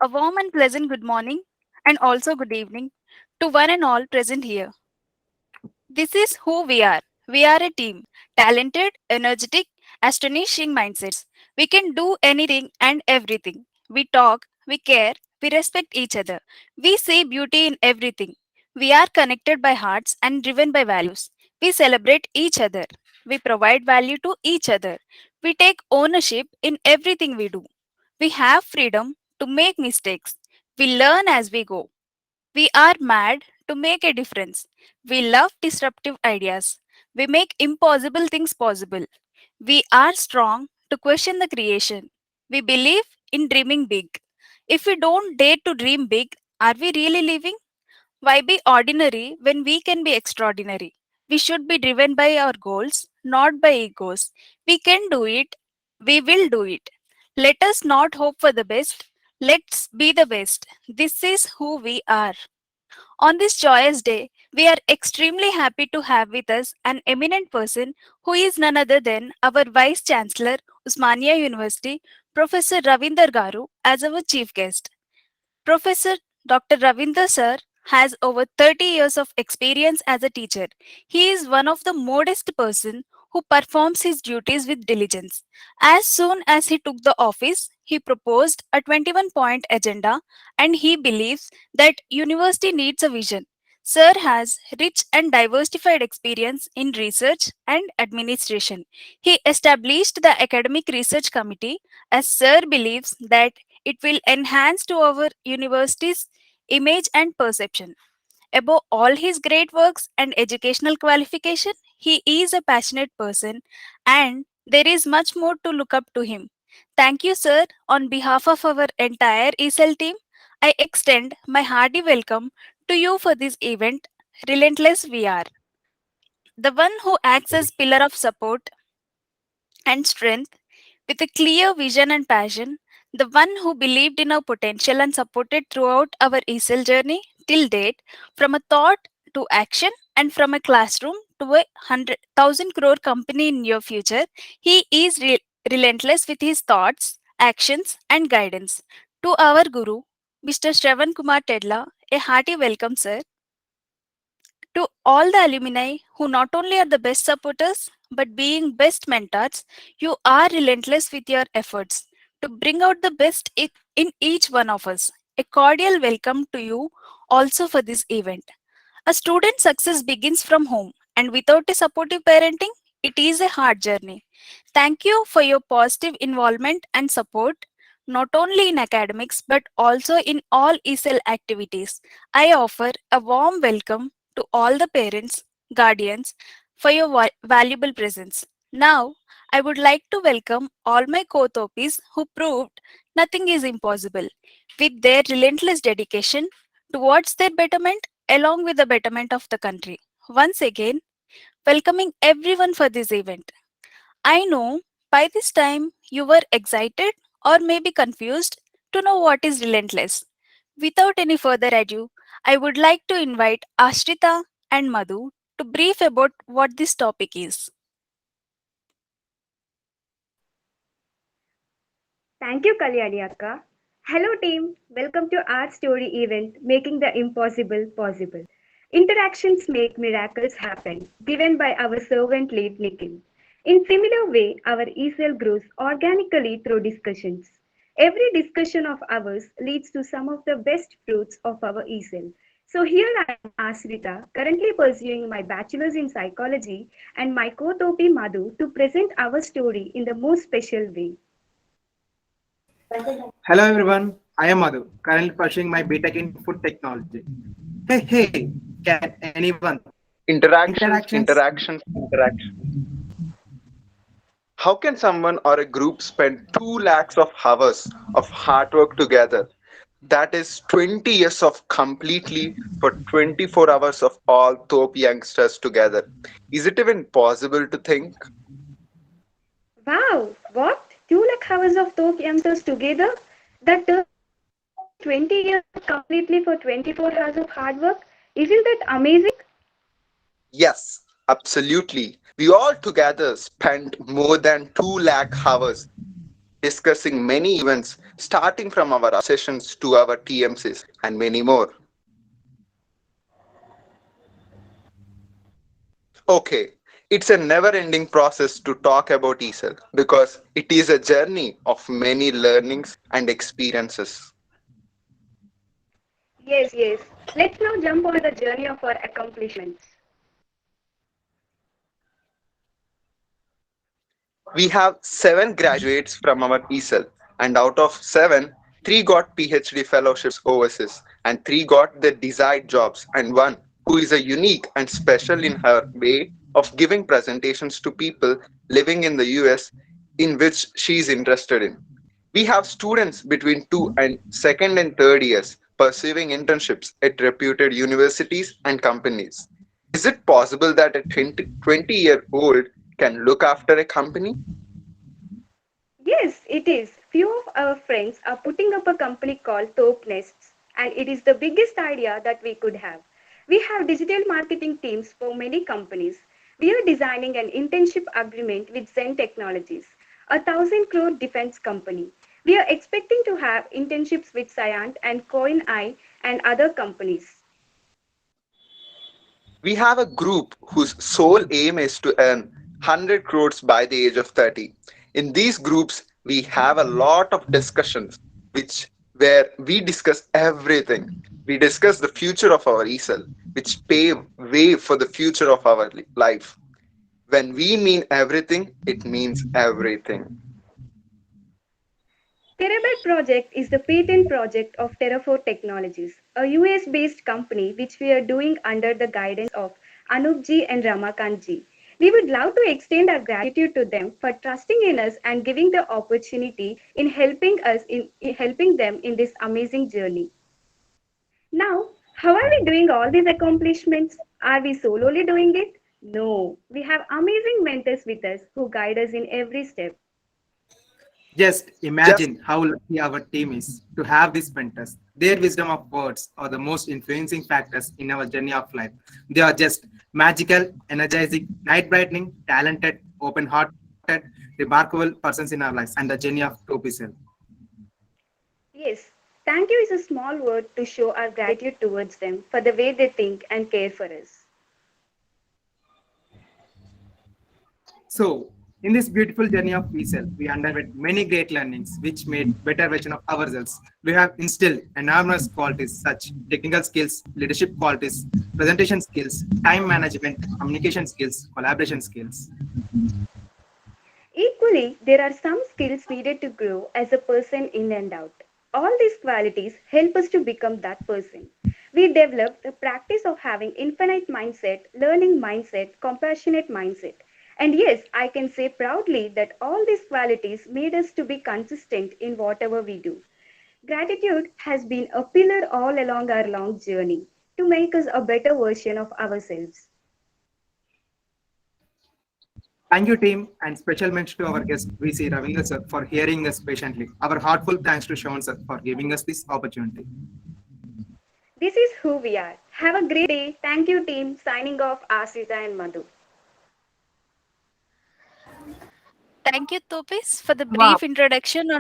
A warm and pleasant good morning and also good evening to one and all present here. This is who we are. We are a team, talented, energetic, astonishing mindsets. We can do anything and everything. We talk, we care, we respect each other. We see beauty in everything. We are connected by hearts and driven by values. We celebrate each other. We provide value to each other. We take ownership in everything we do. We have freedom to make mistakes. We learn as we go. We are mad to make a difference. We love disruptive ideas. We make impossible things possible. We are strong to question the creation. We believe in dreaming big. If we don't dare to dream big, are we really living? Why be ordinary when we can be extraordinary? We should be driven by our goals, not by egos. We can do it. We will do it. Let us not hope for the best. Let's be the best. This is who we are. On this joyous day, we are extremely happy to have with us an eminent person who is none other than our Vice Chancellor, Usmania University, Professor Ravinder Garu, as our chief guest. Professor Dr. Ravinder sir has over 30 years of experience as a teacher. He is one of the modest person who performs his duties with diligence. As soon as he took the office, he proposed a 21-point agenda and he believes that university needs a vision. Sir has rich and diversified experience in research and administration. He established the Academic Research Committee as Sir believes that it will enhance to our university's image and perception. Above all his great works and educational qualification, he is a passionate person and there is much more to look up to him. Thank you, sir. On behalf of our entire ESL team, I extend my hearty welcome to you for this event, Relentless VR. The one who acts as pillar of support and strength with a clear vision and passion, the one who believed in our potential and supported throughout our ESL journey till date, from a thought to action and from a classroom to a 100,000 crore company in your future, he is relentless with his thoughts, actions, and guidance. To our Guru, Mr. Shravan Kumar Tedla, a hearty welcome, sir. To all the alumni who not only are the best supporters but being best mentors, you are relentless with your efforts to bring out the best in each one of us. A cordial welcome to you also for this event. A student's success begins from home, and without a supportive parenting, it is a hard journey. Thank you for your positive involvement and support, not only in academics but also in all ESL activities. I offer a warm welcome to all the parents, guardians for your valuable presence. Now, I would like to welcome all my co-topis who proved nothing is impossible with their relentless dedication towards their betterment along with the betterment of the country. Once again, welcoming everyone for this event. I know by this time you were excited or maybe confused to know what is relentless. Without any further ado, I would like to invite Ashrita and Madhu to brief about what this topic is. Thank you, Kalyani Akka. Hello, team. Welcome to our story event, Making the Impossible Possible. Interactions make miracles happen, given by our servant lead Nikhil. In similar way, our ESL grows organically through discussions. Every discussion of ours leads to some of the best fruits of our ESL. So here I am, Asrita, currently pursuing my bachelor's in psychology, and my co-topi Madhu to present our story in the most special way. Hello everyone, I am Madhu, currently pursuing my BTech in food technology. Hey, can anyone? Interactions, Interactions. interactions, interactions. How can someone or a group spend 2 lakhs of hours of hard work together? That is 20 years of completely for 24 hours of all Thop youngsters together. Is it even possible to think? Wow, what? 2 lakh hours of top youngsters together? That turns 20 years completely for 24 hours of hard work? Isn't that amazing? Yes, absolutely. We all together spent more than 2 lakh hours. discussing many events starting from our sessions to our TMCs and many more. Okay, it's a never ending process to talk about ESL because it is a journey of many learnings and experiences. Yes, yes. Let's now jump on the journey of our accomplishments. We have 7 graduates from our ESL, and out of 7, 3 got PhD fellowships overseas, and 3 got their desired jobs, and one who is a unique and special in her way of giving presentations to people living in the US in which she is interested in. We have students between 2 and second and third years pursuing internships at reputed universities and companies. Is it possible that a 20-year-old can look after a company? Yes, it is. Few of our friends are putting up a company called Thop, and it is the biggest idea that we could have. We have digital marketing teams for many companies. We are designing an internship agreement with Zen Technologies, a 1,000 crore defense company. We are expecting to have internships with Cyant and CoinEye and other companies. We have a group whose sole aim is to earn 100 crores by the age of 30. In these groups, we have a lot of discussions which where we discuss everything. We discuss the future of our ESL, which pave way for the future of our life. When we mean everything, it means everything. Terabyte project is the patent project of Terraform Technologies, a US-based company which we are doing under the guidance of Anupji and Ramakantji. We would love to extend our gratitude to them for trusting in us and giving the opportunity in in helping them in this amazing journey. Now, how are we doing all these accomplishments? Are we solely doing it? No, we have amazing mentors with us who guide us in every step. Just Just imagine how lucky our team is to have these mentors. Their wisdom of words are the most influencing factors in our journey of life. They are just magical, energizing, night brightening, talented, open hearted, remarkable persons in our lives and the journey of Topisel. Yes, thank you is a small word to show our gratitude towards them for the way they think and care for us. So, in this beautiful journey of ESL, we underwent many great learnings which made better version of ourselves. We have instilled enormous qualities such technical skills, leadership qualities, presentation skills, time management, communication skills, collaboration skills. Equally, there are some skills needed to grow as a person in and out. All these qualities help us to become that person. We developed the practice of having infinite mindset, learning mindset, compassionate mindset. And yes, I can say proudly that all these qualities made us to be consistent in whatever we do. Gratitude has been a pillar all along our long journey to make us a better version of ourselves. Thank you, team, and special mention to our guest, VC Ravinder sir, for hearing us patiently. Our heartful thanks to Sean sir for giving us this opportunity. This is who we are. Have a great day. Thank you, team. Signing off, Asita and Madhu. Thank you, Topis, for the Wow. brief introduction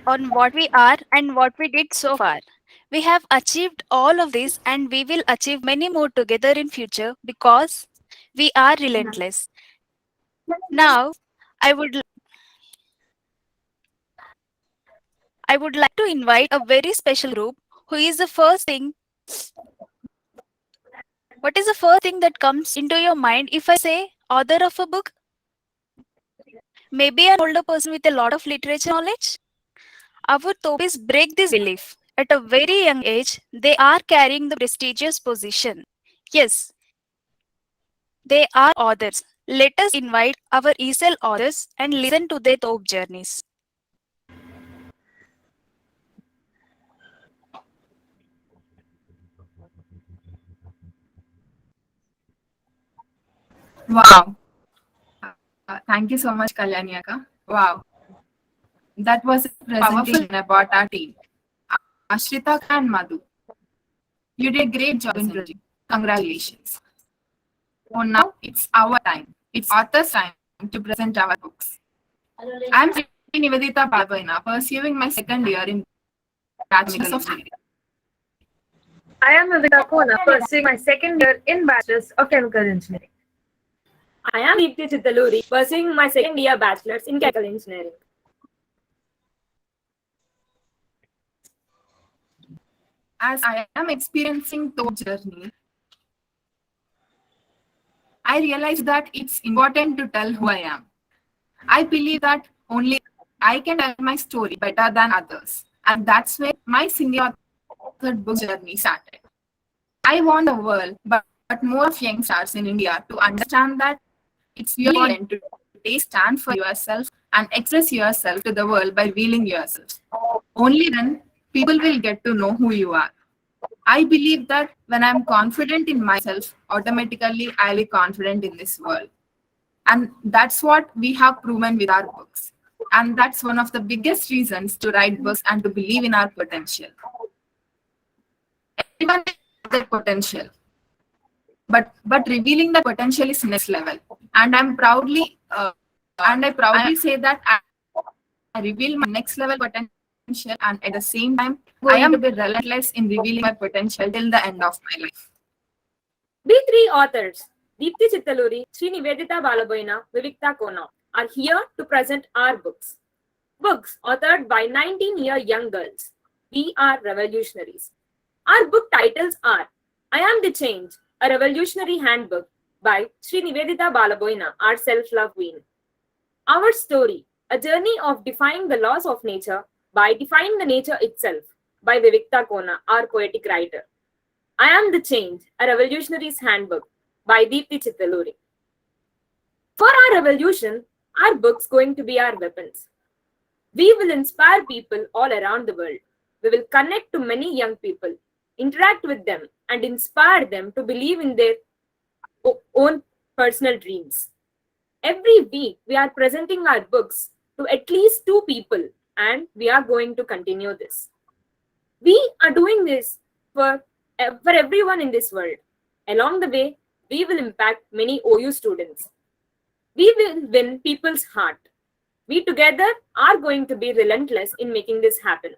on what we are and what we did so far. We have achieved all of this and we will achieve many more together in future because we are relentless. Now, I would I would like to invite a very special group who is the first thing. What is the first thing that comes into your mind if I say author of a book? Maybe an older person with a lot of literature knowledge? Our Topis break this belief. At a very young age, they are carrying the prestigious position. Yes, they are authors. Let us invite our ESL authors and listen to their top journeys. Wow. Thank you so much, Kalyaniaka. Wow. That was a presentation about our team. Ashrita and Madhu. You did a great job in introducing. Congratulations. So now it's our time. It's author's time to present our books. I'm Sri Nivedita Balabaina, pursuing my second year in Bachelor's of Engineering. I am Vivita Kona, pursuing my second year in Bachelor's of Chemical Engineering. I am Deepthi Chittaluri, pursuing my second year bachelor's in chemical engineering. As I am experiencing Thop journey, I realize that it's important to tell who I am. I believe that only I can tell my story better than others. And that's where my single authored book journey started. I want the world, but more of young stars in India to understand that it's really important to take stand for yourself and express yourself to the world by revealing yourself. Only then people will get to know who you are. I believe that when I'm confident in myself, automatically I'll be confident in this world. And that's what we have proven with our books. And that's one of the biggest reasons to write books and to believe in our potential. Everyone has their potential. But revealing the potential is next level. And I proudly say that I reveal my next level potential, and at the same time, I am to be relentless in revealing my potential till the end of my life. We three authors, Deepthi Chittaluri, Sri Nivedita Balabaina, Vivita Kona, are here to present our books. Books authored by 19-year young girls. We are revolutionaries. Our book titles are I Am the Change, a Revolutionary Handbook by Sri Nivedita Balaboina, our self-love queen. Our story, a journey of defying the laws of nature by defying the nature itself by Vivekta Kona, our poetic writer. I Am the Change, a Revolutionary's Handbook by Deepthi Chittaluri. For our revolution, our book's going to be our weapons. We will inspire people all around the world. We will connect to many young people, interact with them, and inspire them to believe in their own personal dreams. Every week, we are presenting our books to at least 2 people, and we are going to continue this. We are doing this for everyone in this world. Along the way, we will impact many OU students. We will win people's heart. We together are going to be relentless in making this happen.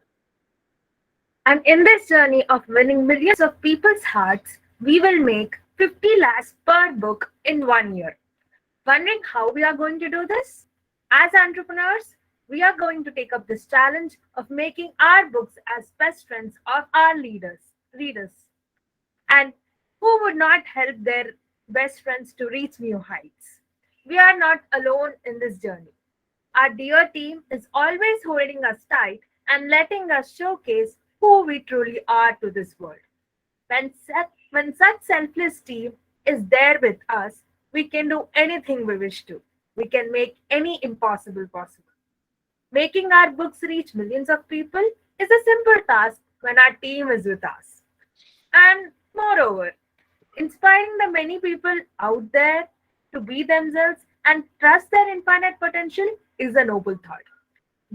And in this journey of winning millions of people's hearts, we will make 50 lakhs per book in 1 year. Wondering how we are going to do this? As entrepreneurs, we are going to take up this challenge of making our books as best friends of our readers. And who would not help their best friends to reach new heights? We are not alone in this journey. Our dear team is always holding us tight and letting us showcase who we truly are to this world. When such selfless team is there with us, we can do anything we wish to. We can make any impossible possible. Making our books reach millions of people is a simple task when our team is with us. And moreover, inspiring the many people out there to be themselves and trust their infinite potential is a noble thought.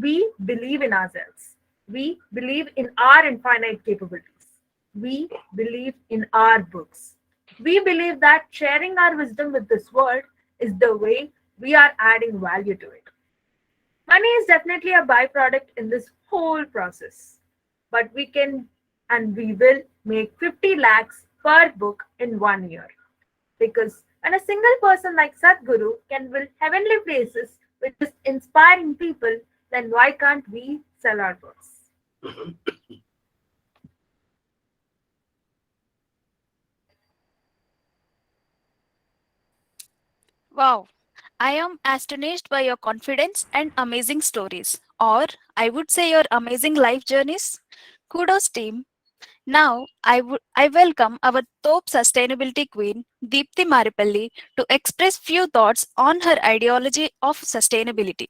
We believe in ourselves. We believe in our infinite capabilities. We believe in our books. We believe that sharing our wisdom with this world is the way we are adding value to it. Money is definitely a byproduct in this whole process, but we can and we will make 50 lakhs per book in 1 year. Because when a single person like Sadhguru can build heavenly places with just inspiring people, then why can't we sell our books? Wow, I am astonished by your confidence and amazing stories, or I would say your amazing life journeys. Kudos, team. Now, I welcome our top sustainability queen, Deepthi Maripalli, to express few thoughts on her ideology of sustainability.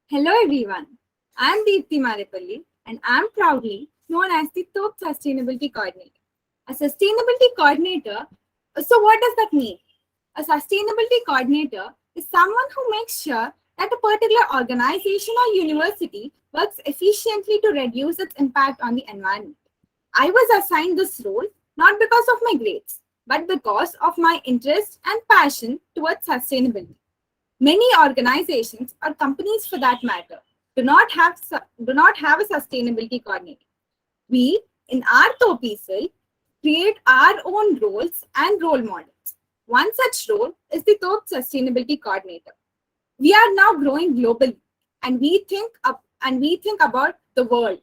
Hello everyone, I am Deepthi Maripalli and I am proudly known as the Thop Sustainability Coordinator. A sustainability coordinator, so what does that mean? A sustainability coordinator is someone who makes sure that a particular organization or university works efficiently to reduce its impact on the environment. I was assigned this role not because of my grades, but because of my interest and passion towards sustainability. Many organizations or companies, for that matter, do not have a sustainability coordinator. We, in our TOPISL, create our own roles and role models. One such role is the TOP Sustainability Coordinator. We are now growing globally, and we think about the world.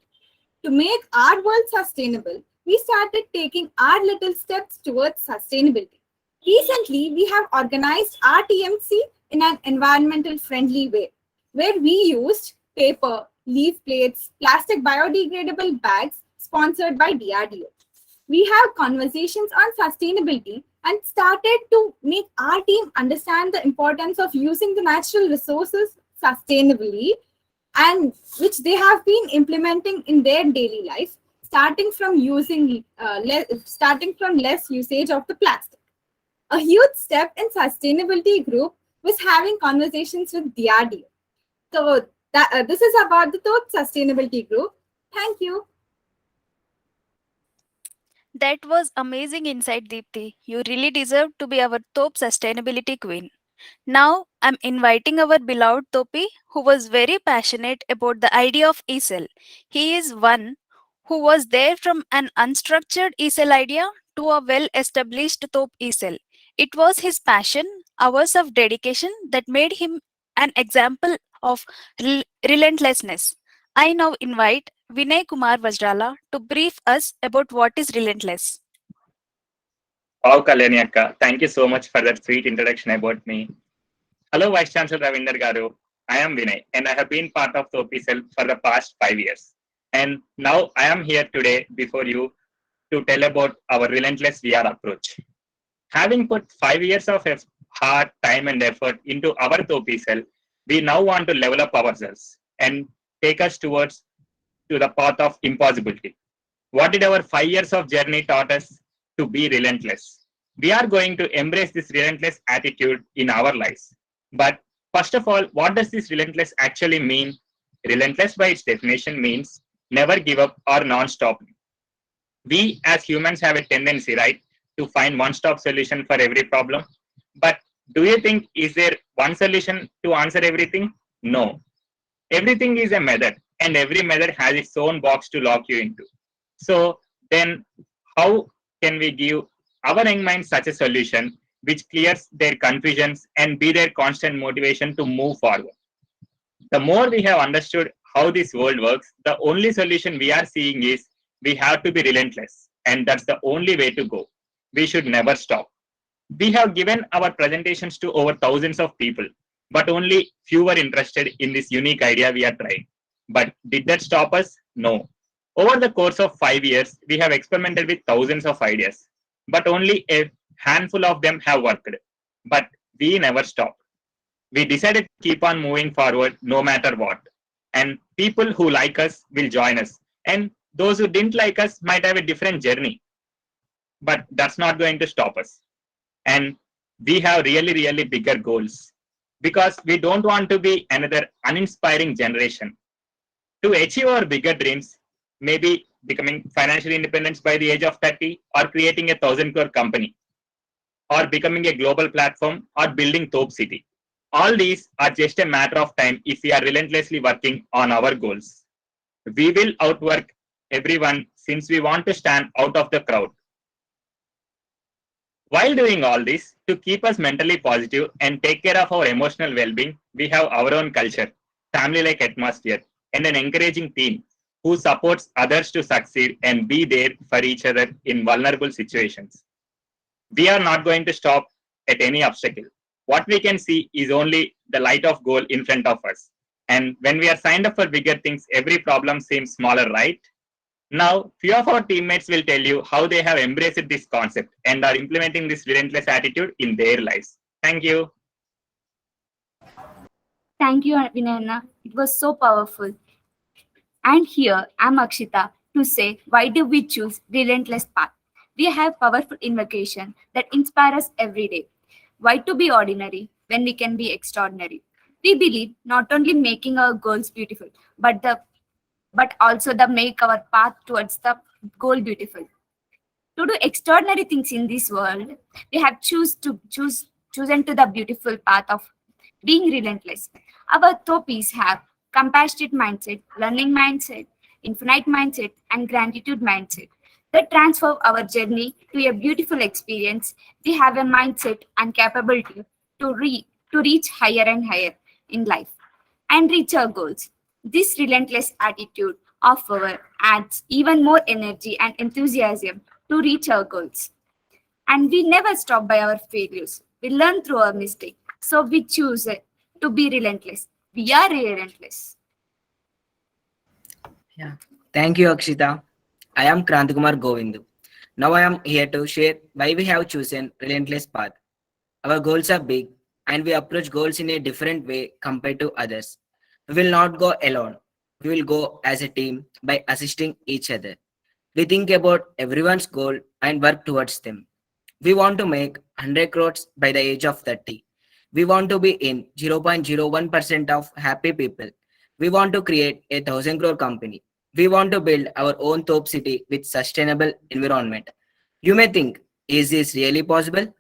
To make our world sustainable, we started taking our little steps towards sustainability. Recently, we have organized our TMC in an environmental friendly way, where we used paper, leaf plates, plastic biodegradable bags sponsored by DRDO. We have conversations on sustainability and started to make our team understand the importance of using the natural resources sustainably, and which they have been implementing in their daily life, starting from less usage of the plastic. A huge step in sustainability group was having conversations with DRDO. So this is about the third sustainability group. Thank you. That was amazing insight, Deepthi. You really deserve to be our top sustainability queen. Now, I'm inviting our beloved Topi, who was very passionate about the idea of ESL. He is one who was there from an unstructured ESL idea to a well established Top ESL. It was his passion, hours of dedication that made him an example of relentlessness. I now invite Vinay Kumar Vajrala to brief us about what is Relentless. Wow, Kalyani Akka, thank you so much for that sweet introduction about me. Hello, Vice Chancellor Ravinder Garu. I am Vinay, and I have been part of TOPISL for the past 5 years. And now I am here today before you to tell about our Relentless VR approach. Having put 5 years of hard time and effort into our TOPISL, we now want to level up ourselves and take us towards to the path of impossibility. What did our 5 years of journey taught us? To be relentless. We are going to embrace this relentless attitude in our lives. But first of all, what does this relentless actually mean? Relentless by its definition means never give up or non-stop. We as humans have a tendency, right, to find one-stop solution for every problem. But do you think is there one solution to answer everything? No. Everything is a method, and every method has its own box to lock you into. So then how can we give our young minds such a solution which clears their confusions and be their constant motivation to move forward? The more we have understood how this world works, the only solution we are seeing is we have to be relentless, and that's the only way to go. We should never stop. We have given our presentations to over thousands of people, but only few were interested in this unique idea we are trying. But did that stop us? No. Over the course of 5 years, we have experimented with thousands of ideas, but only a handful of them have worked. But we never stopped. We decided to keep on moving forward no matter what. And people who like us will join us. And those who didn't like us might have a different journey. But that's not going to stop us. And we have really, really bigger goals because we don't want to be another uninspiring generation. To achieve our bigger dreams, maybe becoming financially independent by the age of 30, or creating a 1,000 crore company, or becoming a global platform, or building Thop City. All these are just a matter of time if we are relentlessly working on our goals. We will outwork everyone since we want to stand out of the crowd. While doing all this, to keep us mentally positive and take care of our emotional well-being, we have our own culture, family-like atmosphere, and an encouraging team who supports others to succeed and be there for each other in vulnerable situations. We are not going to stop at any obstacle. What we can see is only the light of goal in front of us. And when we are signed up for bigger things, every problem seems smaller, right? Now, few of our teammates will tell you how they have embraced this concept and are implementing this relentless attitude in their lives. Thank you. Thank you, Vinayana. It was so powerful. And here I'm Akshita to say why do we choose relentless path. We have powerful invocation that inspire us every day. Why to be ordinary when we can be extraordinary? We believe not only making our goals beautiful, but also the make our path towards the goal beautiful. To do extraordinary things in this world, we have chosen to the beautiful path of being relentless. Our Topis have compassionate mindset, learning mindset, infinite mindset, and gratitude mindset that transform our journey to a beautiful experience. We have a mindset and capability to reach higher and higher in life and reach our goals. This relentless attitude of our adds even more energy and enthusiasm to reach our goals. And we never stop by our failures. We learn through our mistake. So we choose to be relentless. We are relentless. Yeah. Thank you, Akshita. I am Krantikumar Govindu. Now I am here to share why we have chosen relentless path. Our goals are big and we approach goals in a different way compared to others. We will not go alone. We will go as a team by assisting each other. We think about everyone's goal and work towards them. We want to make 100 crores by the age of 30. We want to be in 0.01% of happy people. We want to create a 1,000 crore company. We want to build our own top city with sustainable environment. You may think, is this really possible?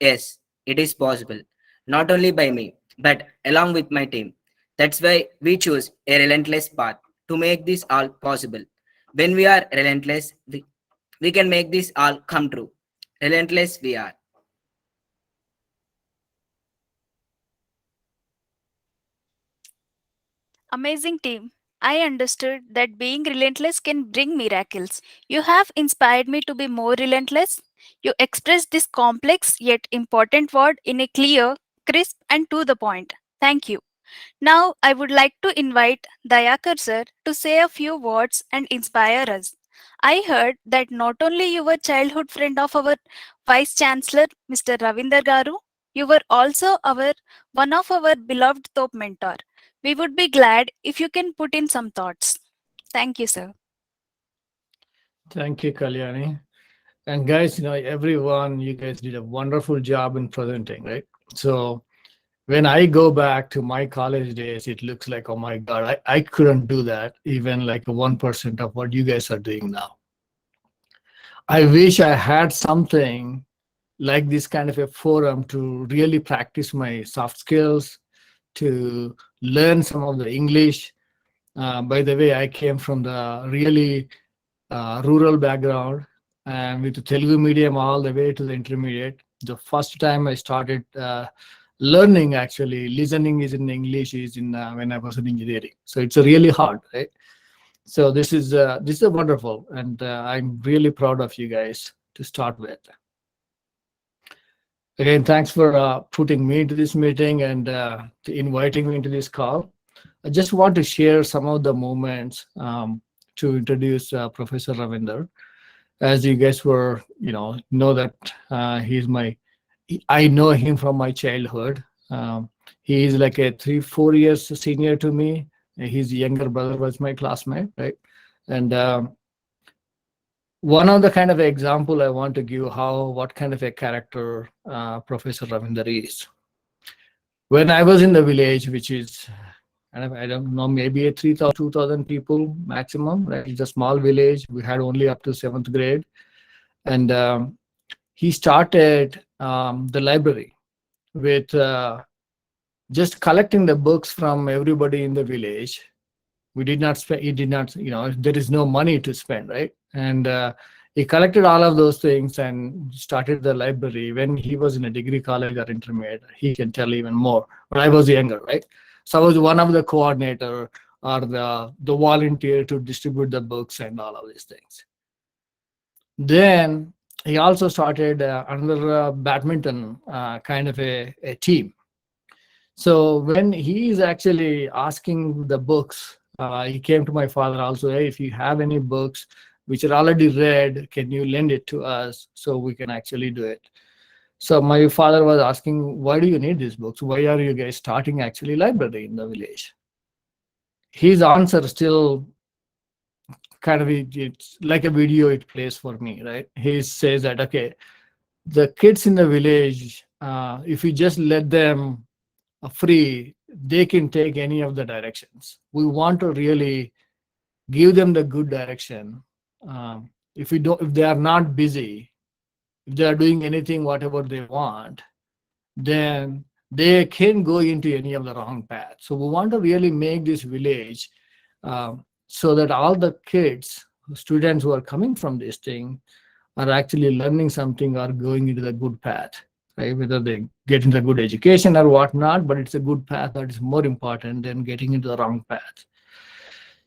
Yes, it is possible. Not only by me, but along with my team. That's why we choose a relentless path to make this all possible. When we are relentless, we can make this all come true. Relentless we are. Amazing team. I understood that being relentless can bring miracles. You have inspired me to be more relentless. You expressed this complex yet important word in a clear, crisp, and to the point. Thank you. Now, I would like to invite Dayakar sir to say a few words and inspire us. I heard that not only you were childhood friend of our Vice Chancellor, Mr. Ravinder Garu, you were also one of our beloved top mentor. We would be glad if you can put in some thoughts. Thank you, sir. Thank you, Kalyani. And guys, everyone, you guys did a wonderful job in presenting, right? So when I go back to my college days, it looks like, oh my God, I couldn't do that, even like 1% of what you guys are doing now. I wish I had something like this kind of a forum to really practice my soft skills, to learn some of the English. By the way, I came from the really rural background and with the Telugu medium all the way to the intermediate. The first time I started learning, actually listening is in English is in when I was in engineering. So it's really hard, right? So this is wonderful, and I'm really proud of you guys to start with. Again, thanks for putting me into this meeting and to inviting me into this call. I just want to share some of the moments to introduce Professor Ravinder. As you guys know that I know him from my childhood. He is like a 3-4 years senior to me. His younger brother was my classmate, right? And one of the kind of example I want to give what kind of a character Professor Ravinder is. When I was in the village, which is, I don't know, maybe a 3,000, 2,000 people maximum, right? It's a small village. We had only up to 7th grade. And he started the library with just collecting the books from everybody in the village. We did not spend, he did not, there is no money to spend, right? And he collected all of those things and started the library when he was in a degree college or intermediate. He can tell even more, but I was younger, right? So I was one of the coordinator or the volunteer to distribute the books and all of these things. Then he also started another badminton kind of a team. So when he is actually asking the books, he came to my father also, hey, if you have any books which are already read, can you lend it to us so we can actually do it? So my father was asking, why do you need these books? Why are you guys starting actually library in the village? His answer still kind of, it's like a video it plays for me, right? He says that, okay, the kids in the village, if you just let them free, they can take any of the directions. We want to really give them the good direction. if they are not busy, if they are doing anything whatever they want, then they can go into any of the wrong path. So we want to really make this village so that all the kids, students who are coming from this thing, are actually learning something or going into the good path, right? Whether they get into a good education or whatnot, but it's a good path that is more important than getting into the wrong path.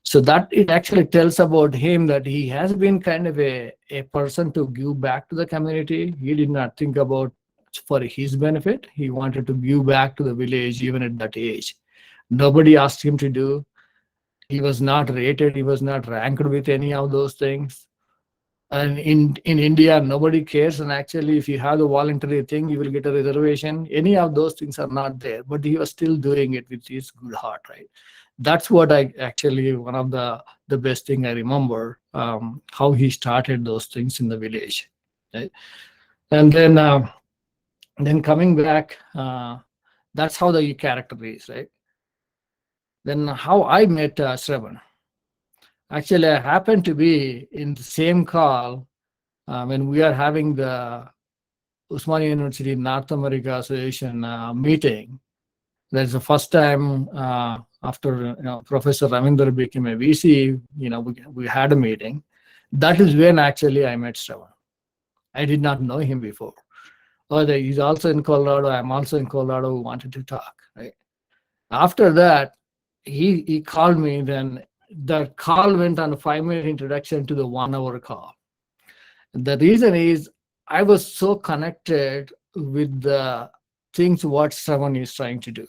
So that it actually tells about him that he has been kind of a person to give back to the community. He did not think about for his benefit. He wanted to give back to the village even at that age. Nobody asked him to do. He was not rated. He was not ranked with any of those things. And in India, nobody cares. And actually, if you have the voluntary thing, you will get a reservation. Any of those things are not there. But he was still doing it with his good heart, right? That's what I actually, one of the best thing I remember, how he started those things in the village, right? And then coming back, that's how the character is, right? Then how I met Shravan. Actually, I happened to be in the same call when we are having the Usmania University North America Association meeting. That's the first time after Professor Ravinder became a VC, we had a meeting. That is when actually I met Shravan. I did not know him before. Oh, he's also in Colorado. I'm also in Colorado. We wanted to talk, right? After that, he called me. Then the call went on a 5-minute introduction to the 1-hour call. The reason is I was so connected with the things what Shravan is trying to do.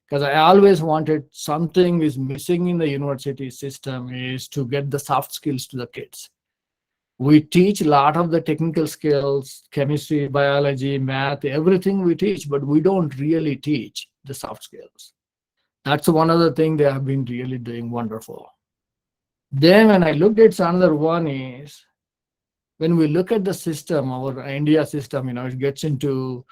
Because I always wanted something is missing in the university system is to get the soft skills to the kids. We teach a lot of the technical skills, chemistry, biology, math, everything we teach, but we don't really teach the soft skills. That's one other thing they have been really doing wonderful. Then when I looked at another one is, when we look at the system, our India system, it gets into,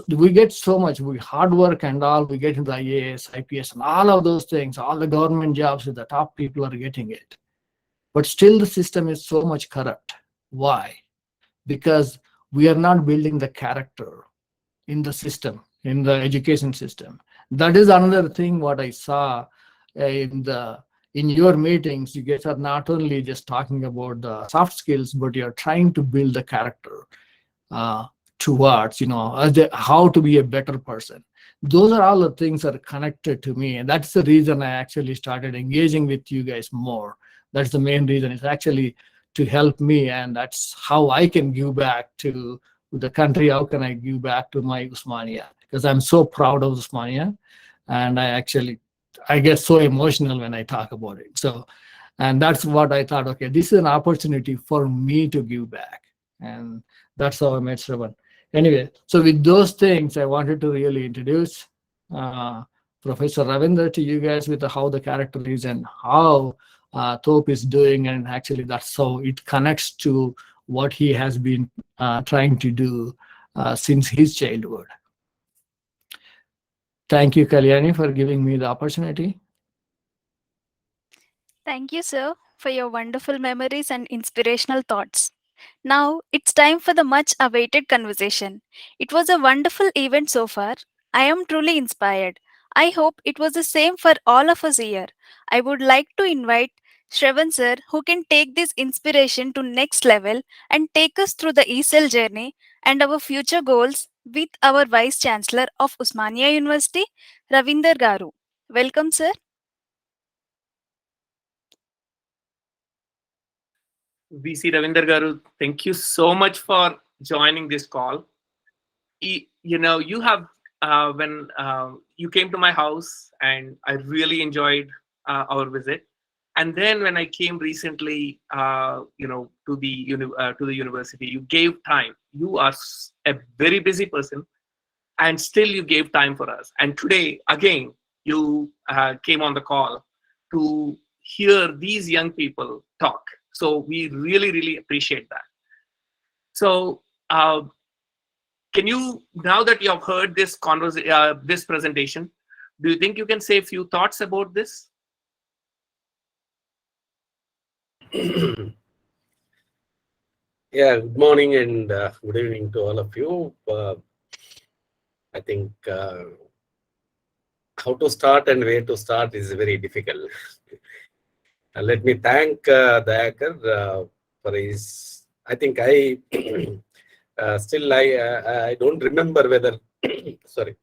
we get so much, we hard work and all, we get into IAS, IPS, and all of those things, all the government jobs, the top people are getting it. But still the system is so much corrupt. Why? Because we are not building the character in the system, in the education system. That is another thing what I saw in your meetings. You guys are not only just talking about the soft skills, but you're trying to build the character towards, how to be a better person. Those are all the things that are connected to me. And that's the reason I actually started engaging with you guys more. That's the main reason. It's actually to help me. And that's how I can give back to the country. How can I give back to my Usmania? Because I'm so proud of Usmania. And I get so emotional when I talk about it. So, and that's what I thought, okay, this is an opportunity for me to give back. And that's how I met Shravan. Anyway, so with those things, I wanted to really introduce Professor Ravinder to you guys with how the character is and how Thop is doing. And actually, that's how it connects to what he has been trying to do since his childhood. Thank you, Kalyani, for giving me the opportunity. Thank you, sir, for your wonderful memories and inspirational thoughts. Now it's time for the much awaited conversation. It was a wonderful event so far. I am truly inspired. I hope it was the same for all of us here. I would like to invite Shravan sir, who can take this inspiration to next level and take us through the ESL journey and our future goals with our Vice Chancellor of Usmania University, Ravinder Garu. Welcome, sir. VC Ravinder Garu, thank you so much for joining this call. You have, when you came to my house, and I really enjoyed our visit. And then when I came recently, to the university, you gave time. You are a very busy person, and still you gave time for us. And today, again, you came on the call to hear these young people talk. So we really, really appreciate that. So can you, now that you have heard this this presentation, do you think you can say a few thoughts about this? Yeah, good morning and good evening to all of you. I think how to start and where to start is very difficult. Let me thank Dayakar for his. I think I still I don't remember whether sorry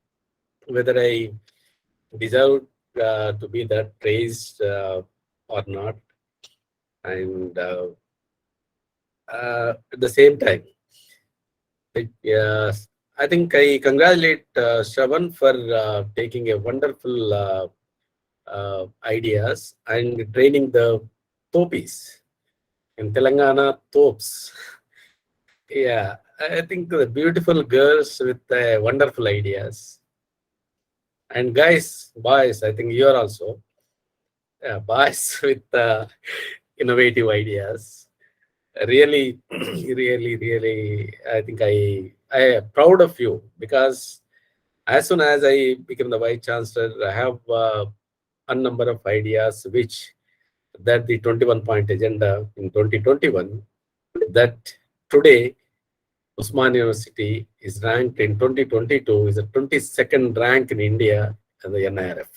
whether I deserve to be that praised or not, and at the same time. Yes, I think I congratulate Shravan for taking a wonderful ideas and training the Thopis in Telangana Thops. Yeah, I think the beautiful girls with wonderful ideas. And guys, boys, I think you are also boys with innovative ideas. Really, really, I think I am proud of you because as soon as I became the vice chancellor, I have a number of ideas which that the 21-point agenda in 2021 that today Usman University is ranked in 2022 is the 22nd rank in India as the NIRF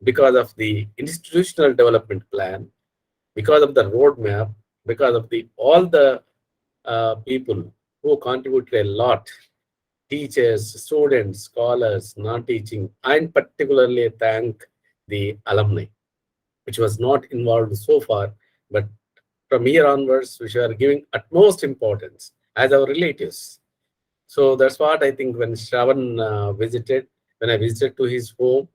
because of the institutional development plan, because of the roadmap, because of the all the people who contributed a lot, teachers, students, scholars, non-teaching, and particularly thank the alumni, which was not involved so far, but from here onwards, which are giving utmost importance as our relatives. So that's what I think when Shravan when I visited to his home,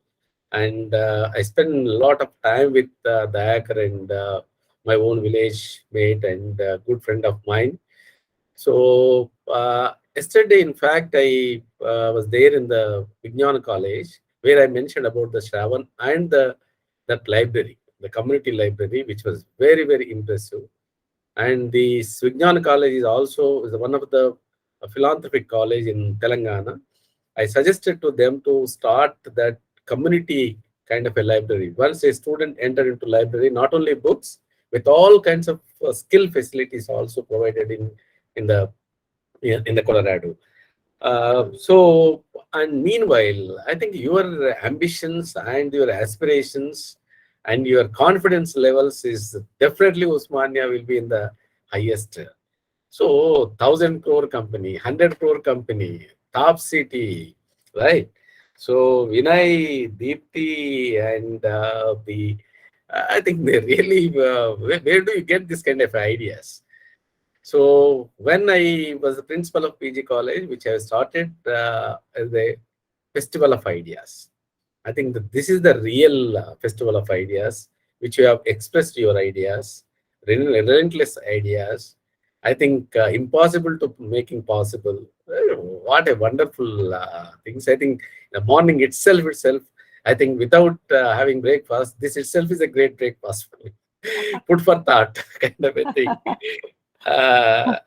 and I spent a lot of time with Dayakar and my own village mate and good friend of mine. So yesterday, in fact, I was there in the Vignan College where I mentioned about the Shravan and that library, the community library, which was very, very impressive. And the Vignan College is one of the philanthropic college in Telangana. I suggested to them to start that community kind of a library. Once a student enter into library, not only books, with all kinds of skill facilities also provided in the in the Colorado. And meanwhile, I think your ambitions and your aspirations and your confidence levels is definitely Usmania will be in the highest. So, 1,000 crore company, 100 crore company, top city, right? So, Vinay, Deepthi, and I think they really, where do you get this kind of ideas? So when I was the principal of PG College, which I started as a festival of ideas. I think that this is the real festival of ideas, which you have expressed your ideas, relentless ideas. I think impossible to making possible. What a wonderful things. I think the morning itself. I think without having breakfast, this itself is a great breakfast for me. Food for thought, kind of a thing. Uh,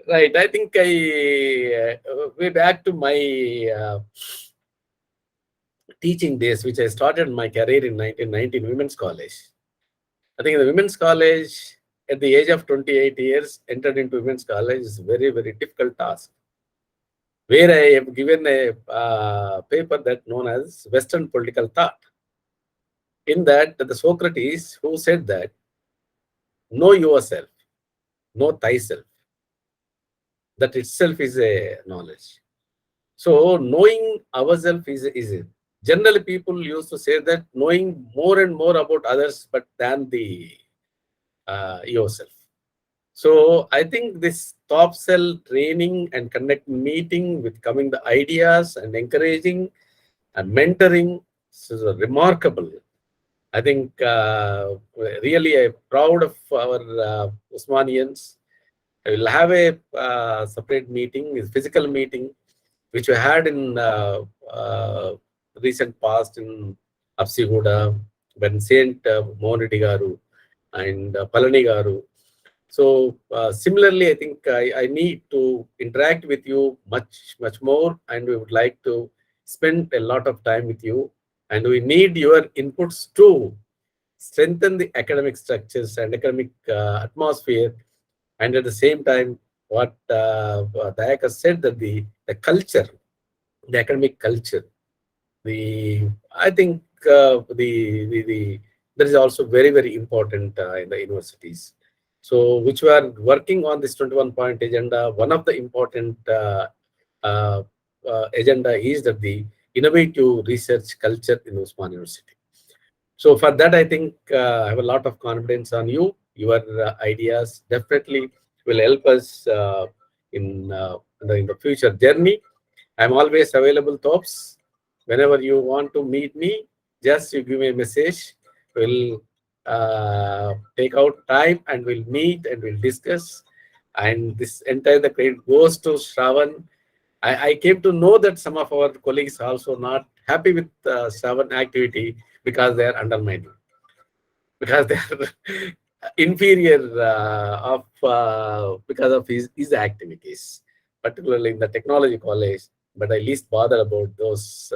right. I think way back to my teaching days, which I started my career in 1990 in Women's College. I think in the Women's College, at the age of 28 years, entered into Women's College is a very, very difficult task. Where I have given a paper that known as Western Political Thought. In that, the Socrates who said that, know yourself, know thyself. That itself is a knowledge. So knowing ourselves is it. Generally people used to say that knowing more and more about others, but than the yourself. So I think this top cell training and connect meeting with coming the ideas and encouraging and mentoring is remarkable. I think really proud of our Usmanians. I will have a separate meeting, a physical meeting, which we had in recent past in Apsigoda, when Saint Mohan Reddy Garu and Palani Garu. So similarly, I think I need to interact with you much more, and we would like to spend a lot of time with you, and we need your inputs to strengthen the academic structures and academic atmosphere And at the same time, what Dayaka said, that the culture, the academic culture, I think that is also very, very important in the universities. So which were working on this 21-point agenda. One of the important uh, agenda is that the innovative research culture in Usman University. So for that, I think I have a lot of confidence on you. Your ideas definitely will help us in the future journey. I'm always available, Tops. Whenever you want to meet me, just you give me a message. We'll take out time and we'll meet and we'll discuss. And this entire the credit goes to Shravan. I came to know that some of our colleagues are also not happy with Shravan activity because they are undermining, because they are inferior because of his activities, particularly in the technology college. But I least bother about those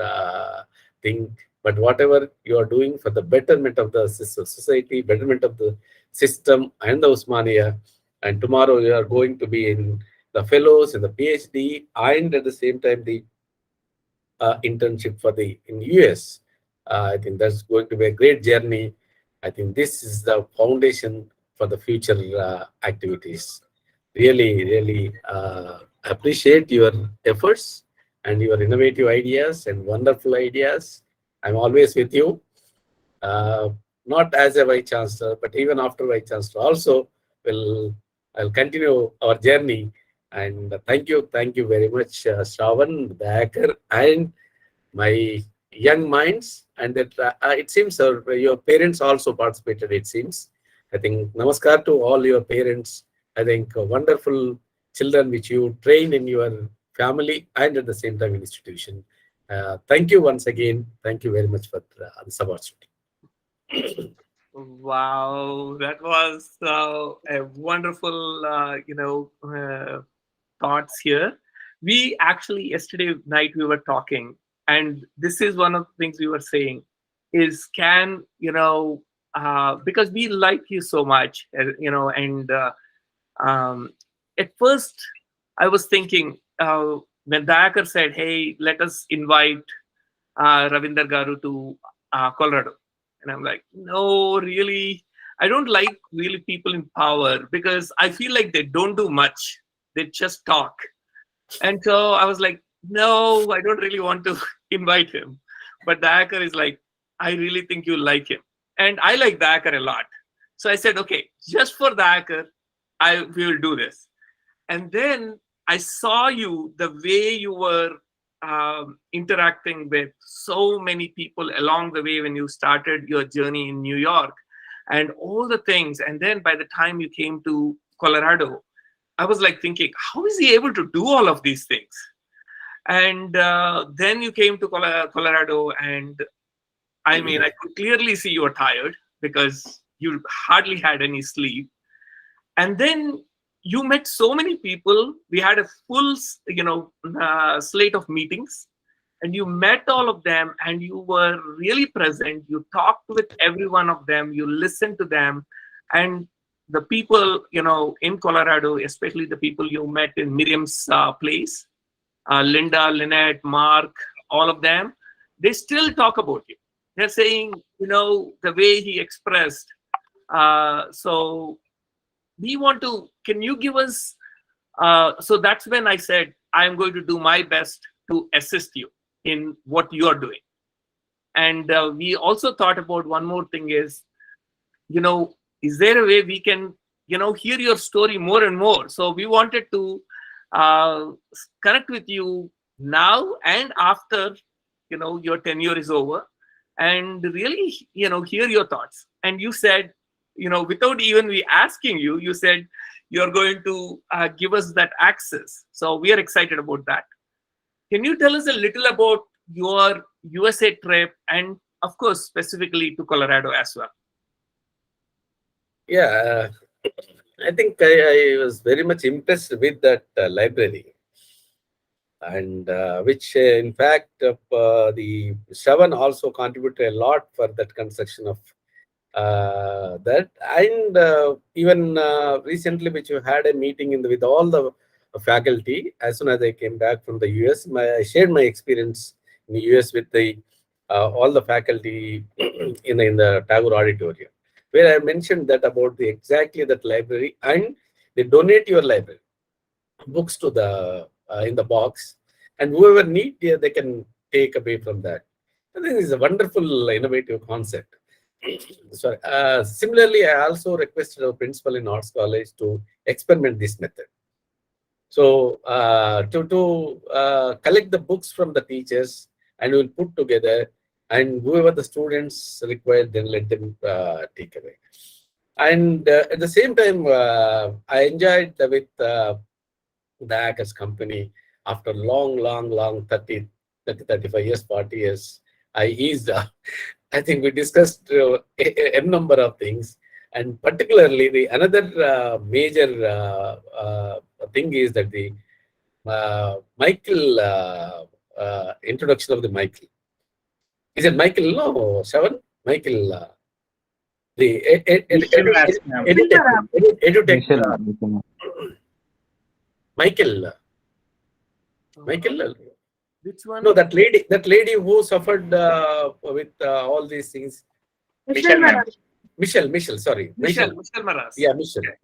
things. But whatever you are doing for the betterment of the society, betterment of the system and the Usmania, and tomorrow you are going to be in the fellows, in the PhD, and at the same time the internship for the in US. I think that's going to be a great journey. I think this is the foundation for the future activities. Really, really appreciate your efforts and your innovative ideas and wonderful ideas. I'm always with you, uh, not as a vice chancellor, but even after vice chancellor also. Will I'll continue our journey. And thank you very much, Shravan, the hacker, and my young minds. And that it seems your parents also participated, it seems. I think namaskar to all your parents. I think wonderful children which you train in your family and at the same time in institution. Thank you once again. Thank you very much for this opportunity. Wow, that was a wonderful, thoughts here. We actually yesterday night we were talking, and this is one of the things we were saying is can because we like you so much, and um, at first I was thinking when Dayakar said, "Hey, let us invite Ravinder Garu to Colorado," and I'm like, "No, really." I don't like really people in power because I feel like they don't do much. They just talk. And so I was like, no, I don't really want to invite him. But the hacker is like, I really think you like him. And I like the hacker a lot. So I said, okay, just for the hacker, we will do this. And then I saw you the way you were interacting with so many people along the way when you started your journey in New York and all the things. And then by the time you came to Colorado, I was like thinking, how is he able to do all of these things? And then you came to Colorado, and I mean, I could clearly see you were tired because you hardly had any sleep. And then you met so many people. We had a full, slate of meetings, and you met all of them, and you were really present. You talked with every one of them. You listened to them, and the people, in Colorado, especially the people you met in Miriam's place, Linda, Lynette, Mark, all of them, they still talk about you. They're saying, the way he expressed. So we want to, can you give us, so that's when I said, I'm going to do my best to assist you in what you're doing. And we also thought about one more thing is, is there a way we can, hear your story more and more? So we wanted to connect with you now and after, your tenure is over, and really, hear your thoughts. And you said, without even we asking you, you said you're going to give us that access. So we are excited about that. Can you tell us a little about your USA trip and, of course, specifically to Colorado as well? Yeah, I think I was very much impressed with that library, and which, in fact, the Shravan also contributed a lot for that construction of that. And even recently, which you had a meeting with all the faculty. As soon as I came back from the US, I shared my experience in the US with the all the faculty in the Tagore Auditorium, where I mentioned that about the exactly that library, and they donate your library books to the in the box, and whoever need, yeah, they can take away from that. I think it's a wonderful innovative concept. Sorry. Similarly, I also requested our principal in Arts College to experiment this method. So to collect the books from the teachers, and we'll put together, and whoever the students require, then let them take away. And at the same time, I enjoyed with the Hackers Company. After long 35 years, 40 years, I eased up. I think we discussed a number of things, and particularly the another major thing is that the Michael introduction of the Michael. Is it Michael? No, Seven? Michael. The edutech. Michael. Michael. Which one? No, that lady who suffered with all these things. Michelle, sorry. Michelle Maras. Yeah,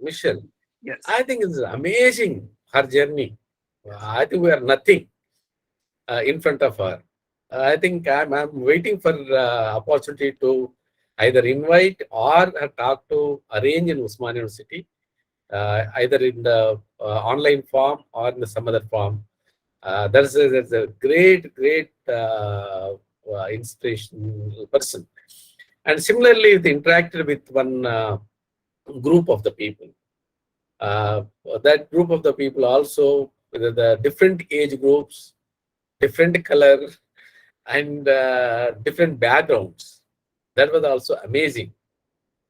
Michelle. Yes. I think it's amazing, her journey. I think we are nothing in front of her. I think I'm waiting for opportunity to either invite or talk to arrange in Usman University, either in the online form or in some other form. That's a great inspirational person. And similarly, they interacted with one group of the people. That group of the people also, the different age groups, different color, and different backgrounds. That was also amazing.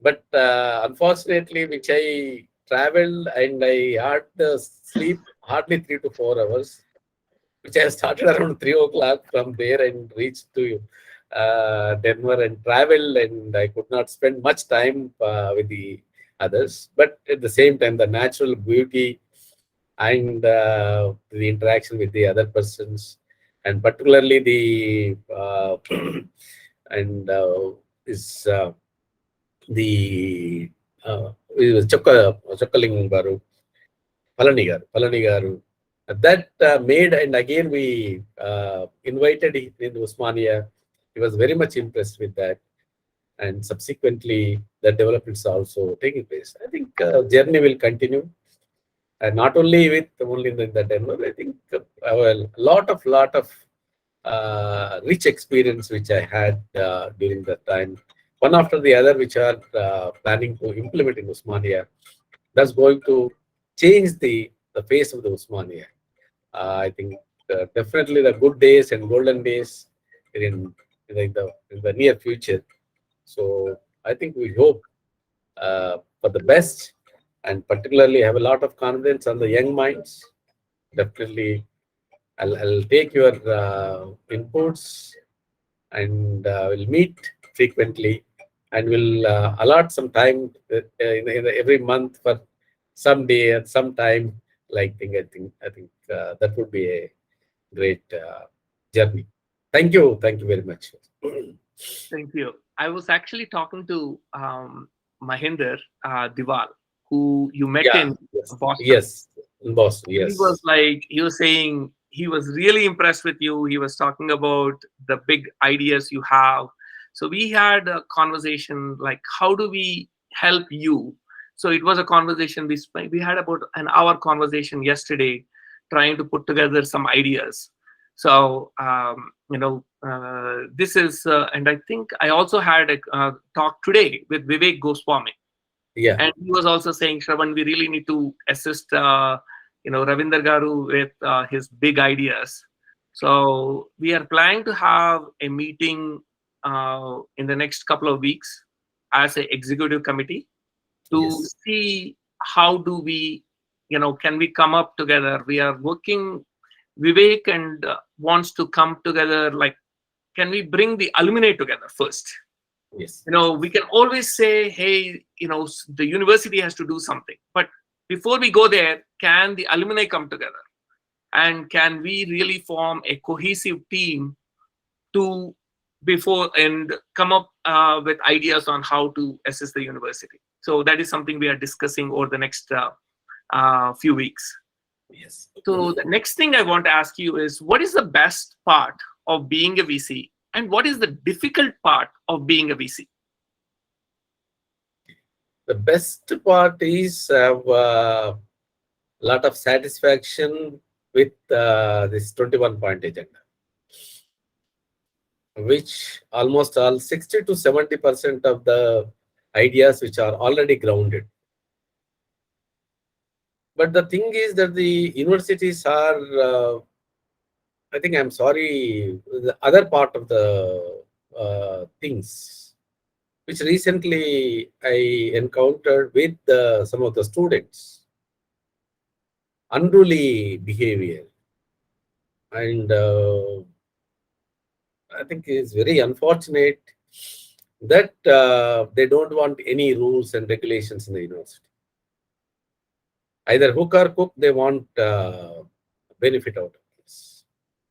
But unfortunately, which I traveled and I had to sleep hardly 3 to 4 hours, which I started around 3 o'clock from there and reached to Denver and traveled, and I could not spend much time with the others. But at the same time, the natural beauty and the interaction with the other persons, and particularly the and is the Chokkaling Garu, Palani Garu. That made, and again we invited him in Usmania. He was very much impressed with that, and subsequently the developments are also taking place. I think journey will continue, and not only in the Denver. I think a lot of rich experience which I had during that time, one after the other, which are planning to implement in Usmania. That's going to change the face of the Usmania. I think definitely the good days and golden days in the near future. So I think we hope for the best, and particularly have a lot of confidence on the young minds. Definitely, I'll take your inputs, and we'll meet frequently, and we'll allot some time every month for some day at some time. I think that would be a great journey. Thank you very much. Thank you. I was actually talking to Mahinder Diwal, who you met in Boston. Yes, in Boston. Yes. He was saying he was really impressed with you. He was talking about the big ideas you have. So we had a conversation like, how do we help you? So it was a conversation we had about an hour conversation yesterday, trying to put together some ideas. So this is, and I think I also had a talk today with Vivek Goswami. Yeah. And he was also saying, Shravan, we really need to assist, Ravinder Garu with his big ideas. So we are planning to have a meeting in the next couple of weeks as an executive committee to see how do we, can we come up together. We are working, Vivek and wants to come together, like, can we bring the alumni together first? Yes. We can always say, hey, the university has to do something. But before we go there, can the alumni come together? And can we really form a cohesive team to before and come up with ideas on how to assist the university? So that is something we are discussing over the next few weeks. Yes. So the next thing I want to ask you is, what is the best part of being a VC, and what is the difficult part of being a VC? The best part is have a lot of satisfaction with this 21-point agenda, which almost all 60 to 70% of the ideas which are already grounded. But the thing is that the universities are, I think I'm sorry, the other part of the things, which recently I encountered with some of the students, unruly behavior. And I think it's very unfortunate that they don't want any rules and regulations in the university. Either hook or cook, they want benefit out of this.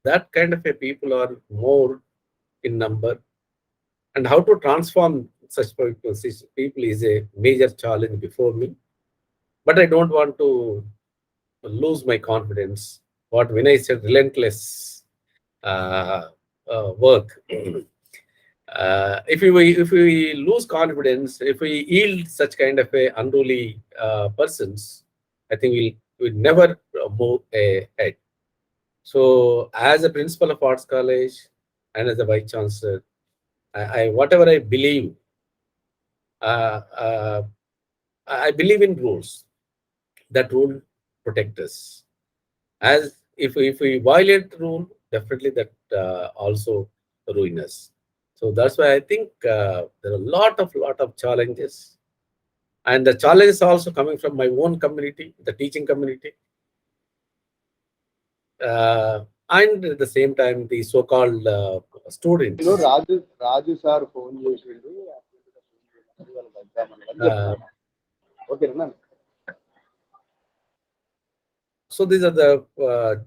That kind of a people are more in number. And how to transform such people is a major challenge before me. But I don't want to lose my confidence. What Vinay said, relentless work. If we lose confidence, if we yield such kind of a unruly persons, I think we'll never move ahead. So, as a principal of Arts College and as a vice chancellor, whatever I believe, I believe in rules. That rule protect us. As if we violate the rule, definitely that also ruin us. So that's why I think there are a lot of challenges, and the challenge is also coming from my own community, the teaching community, and at the same time the so-called students. Raju sir phone చేసిండు. Okay, man. So these are the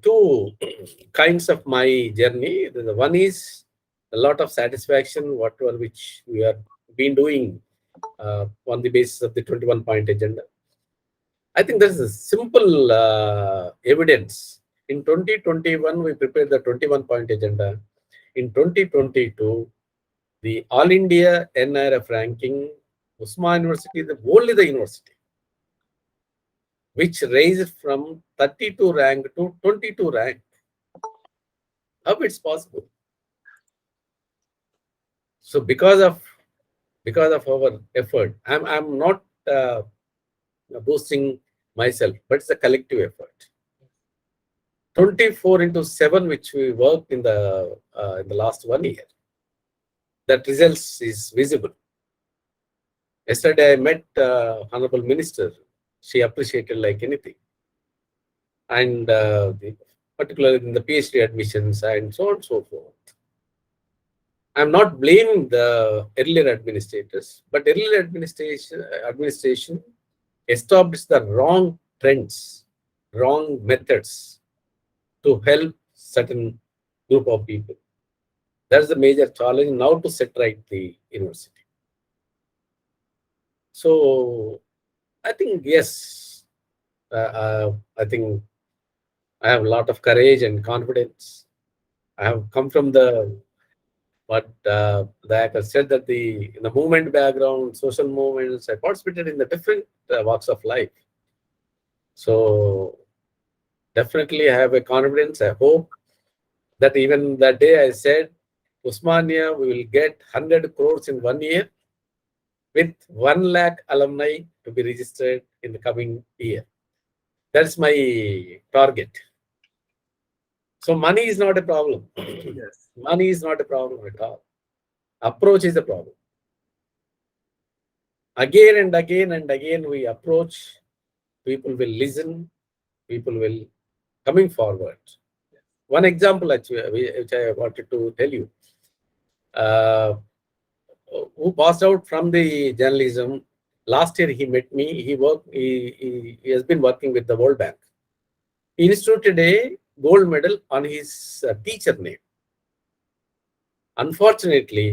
two kinds of my journey. The one is a lot of satisfaction, whatever which we have been doing on the basis of the 21-point agenda. I think there is a simple evidence. In 2021, we prepared the 21-point agenda. In 2022, the All India NRF ranking, Usman University, only the university, which raised from 32 rank to 22 rank. How it's possible? So because of our effort, I'm not boasting myself, but it's a collective effort. 24/7, which we worked in the last 1 year. That results is visible. Yesterday I met Honorable Minister. She appreciated like anything, and particularly in the PhD admissions and so on and so forth. I'm not blaming the earlier administrators, but earlier administration established the wrong trends, wrong methods to help certain group of people. That's the major challenge now to set right the university. So I think, yes, I think I have a lot of courage and confidence. I have come from what the actor said, that in the movement background, social movements, I participated in the different walks of life. So definitely I have a confidence. I hope that even that day I said, Usmania, we will get 100 crores in 1 year with 1 lakh alumni to be registered in the coming year. That's my target. So money is not a problem. Yes. Money is not a problem at all. Approach is a problem. Again and again and again we approach, people will listen, people will coming forward. One example which I wanted to tell you. who passed out from the journalism. Last year he met me. He has been working with the World Bank. He instituted a gold medal on his teacher name. Unfortunately,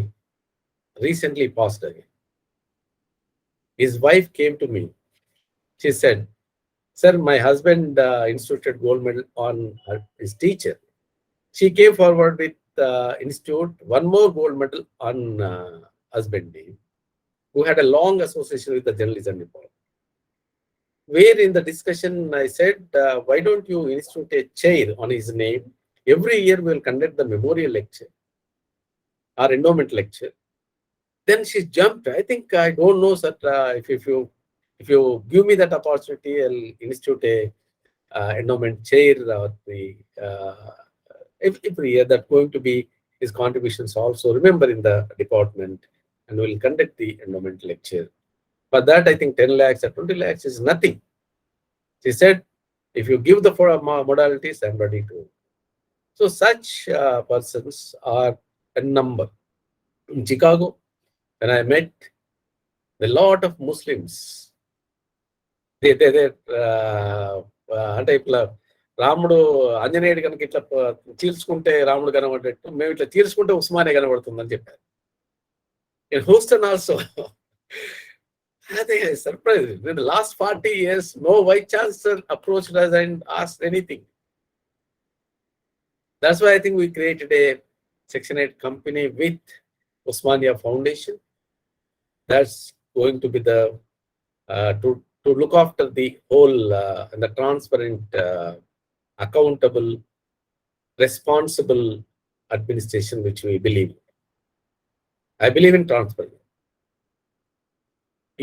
recently passed away. His wife came to me. She said, "Sir, my husband instituted gold medal on his teacher." She came forward with institute one more gold medal on husband name, who had a long association with the journalism department. Where in the discussion I said, why don't you institute a chair on his name? Every year we will conduct the memorial lecture or endowment lecture. Then she jumped. I think I don't know, sir. If you give me that opportunity, I'll institute a endowment chair or the every year. That going to be his contributions also. Remember in the department, and we'll conduct the endowment lecture. For that, I think 10 lakhs or 20 lakhs is nothing. She said, if you give the four modalities, I'm ready to. So such persons are a number. In Chicago, when I met a lot of Muslims, అంటే ఇట్లా రాముడు ఆంజనేయుడు కనుక ఇట్లా చీల్చుకుంటే రాముడు కనబడేట్టు మేము ఇట్లా చీల్చుకుంటే ఉస్మానే కనబడుతుందని చెప్పారు. In Houston also, I think I was surprised. In the last 40 years, no vice chancellor approached us and asked anything. That's why I think we created a Section 8 company with Osmania Foundation. That's going to be the to look after the whole and the transparent, accountable, responsible administration which we believe. I believe in transparency.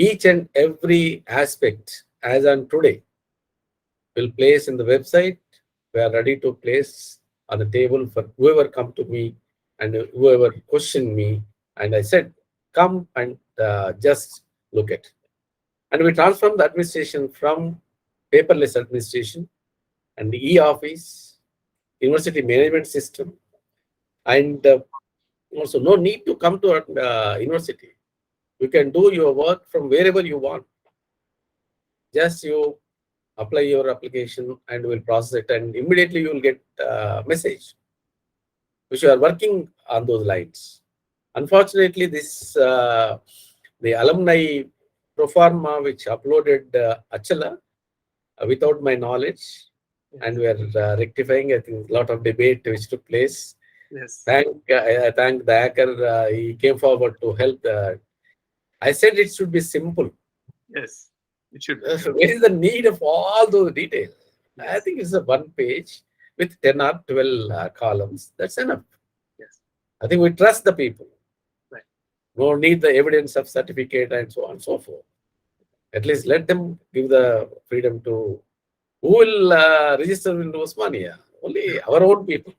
Each and every aspect, as on today, will place in the website. We are ready to place on the table for whoever come to me and whoever question me. And I said, come and just look at. And we transform the administration from paperless administration and the e-office, university management system, and also no need to come to university. You can do your work from wherever you want. Just you apply your application and we'll process it, and immediately you will get a message which you are working on those lines. Unfortunately, this the alumni proforma which uploaded Achala without my knowledge, and we are rectifying. I think a lot of debate which took place. Yes. Thank the hacker. He came forward to help. I said it should be simple. Yes, it should. Where is the need of all those details? Yes. I think it's a one page with 10 or 12 columns. That's enough. Yes. I think we trust the people. Right. No need the evidence of certificate and so on and so forth. At least let them give the freedom to who will register in Osmania. Only our own people.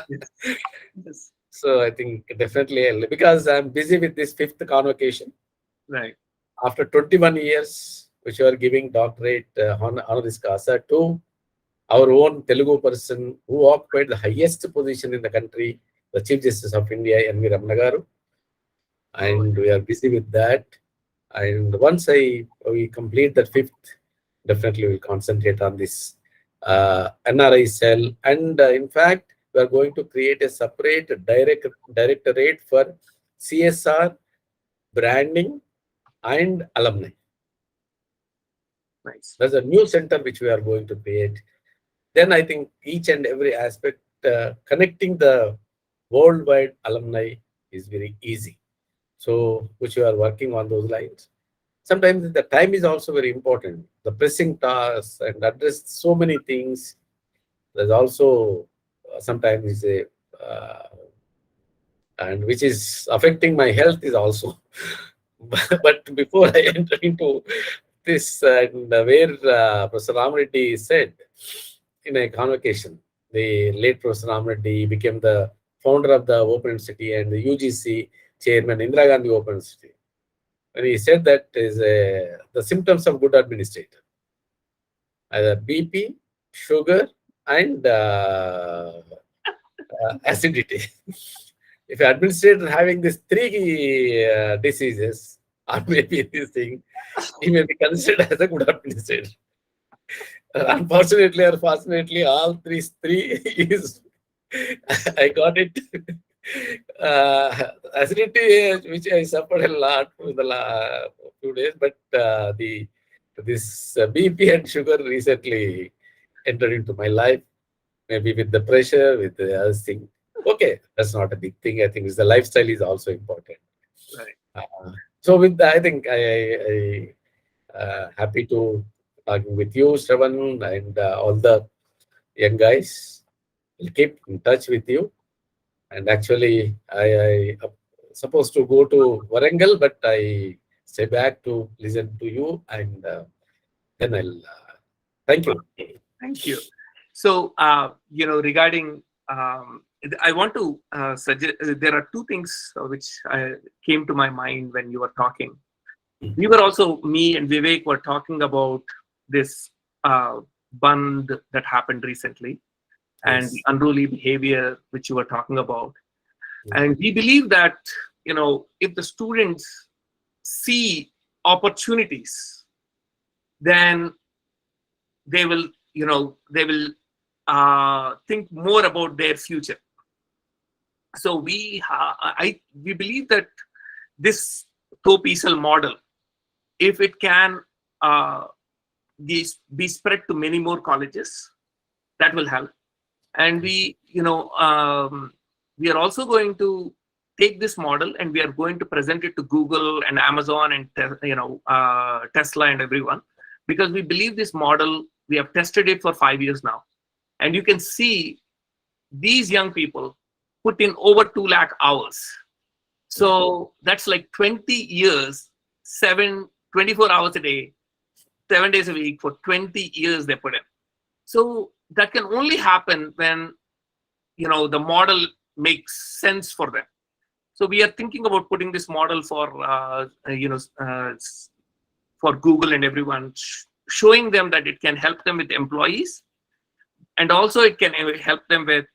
Yes. Yes. So I think definitely, because I'm busy with this 5th convocation. Right. After 21 years, which you are giving doctorate honoris causa to our own Telugu person who occupied the highest position in the country, the Chief Justice of India, N.V. Ramana Garu. And we are busy with that. And once we complete that 5th, definitely we'll concentrate on this NRI cell. And in fact, we are going to create a separate directorate for CSR, branding, and alumni. Nice. There's a new center which we are going to create. Then I think each and every aspect, connecting the worldwide alumni is very easy. So, which we are working on those lines. Sometimes the time is also very important. The pressing tasks and address so many things. There's also sometimes and which is affecting my health is also. But before I enter into this, and where Professor Ramreddy said in a convocation, the late Professor Ramreddy became the founder of the Open University and the UGC chairman, Indira Gandhi Open University. And he said that is the symptoms of good administrator, either BP, sugar, and acidity. if an administrator having these three diseases, or maybe this thing, he may be considered as a good administrator. Unfortunately or fortunately, all three is I got it. Acidity, which I suffered a lot for the few days, but this BP and sugar recently entered into my life. Maybe with the pressure, with the other thing. Okay, that's not a big thing. I think it's the lifestyle is also important. Right. So with that, I think I happy to talking with you, Shravan, and all the young guys. We'll keep in touch with you. And actually, I supposed to go to Warangal, but I stay back to listen to you, and then I'll thank you. Thank you. So, regarding, I want to suggest, there are two things which came to my mind when you were talking. We were also, me and Vivek were talking about this bund that happened recently and Yes. the unruly behavior which you were talking about. And we believe that, if the students see opportunities, then they will, think more about their future. So we believe that this TOPESL model, if it can be spread to many more colleges, that will help. And we are also going to take this model and we are going to present it to Google and Amazon and Tesla and everyone, because we believe this model, we have tested it for 5 years now, and you can see these young people put in over 2 lakh hours. So that's like 20 years, 24 hours a day, 7 days a week for 20 years they put in. So that can only happen when the model makes sense for them. So we are thinking about putting this model for for Google and everyone, showing them that it can help them with employees, and also it can help them with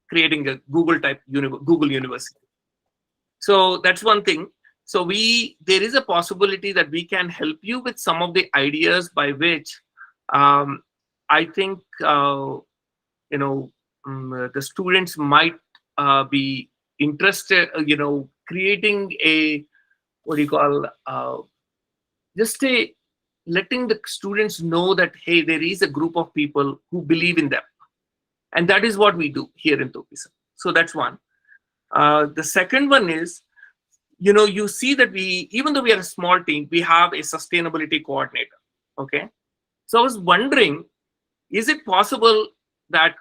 creating a Google University. So that's one thing. So there is a possibility that we can help you with some of the ideas by which I think the students might be interested, creating a, what do you call, just letting the students know that, hey, there is a group of people who believe in them. And that is what we do here in TOPESL. So that's one. The second one is, you see that even though we are a small team, we have a sustainability coordinator. Okay. So I was wondering, is it possible that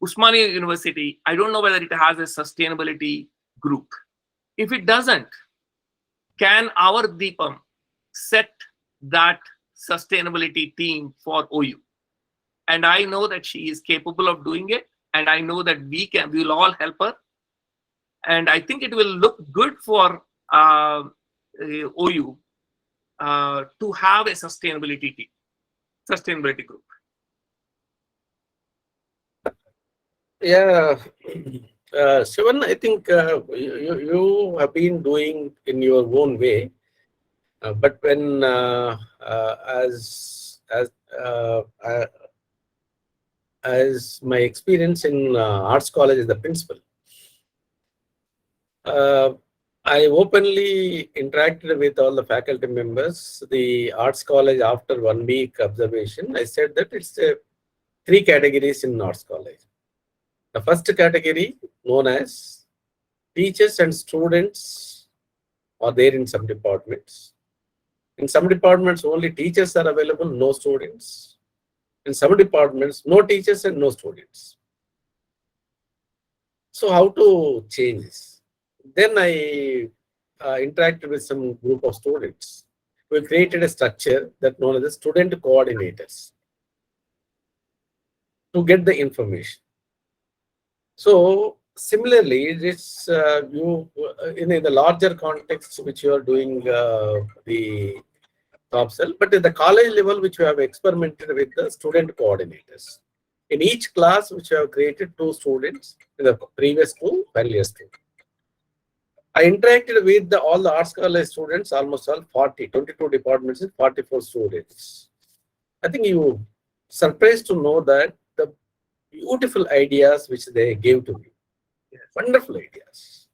Usmania University, I don't know whether it has a sustainability group. If it doesn't, can our Deepam set that sustainability team for OU? And I know that she is capable of doing it. And I know that we will all help her. And I think it will look good for OU to have a sustainability group. Yeah, Shivan, I think you have been doing in your own way, but when as my experience in arts college as the principal, I openly interacted with all the faculty members. The arts college, after 1 week observation, I said that it's 3 categories in arts college. The first category, known as teachers and students, are there in some departments. In some departments, only teachers are available, no students. In some departments, no teachers and no students. So how to change this? Then I interacted with some group of students. We created a structure that known as the student coordinators to get the information. So similarly, this in the larger context which you are doing the TOPSL, but at the college level which we have experimented with the student coordinators. In each class, which I have created 2 students in the previous 2 final years. I interacted with all the arts college students, almost all 22 departments and 44 students. I think you surprised to know that the beautiful ideas which they gave to me. Yes. Wonderful ideas.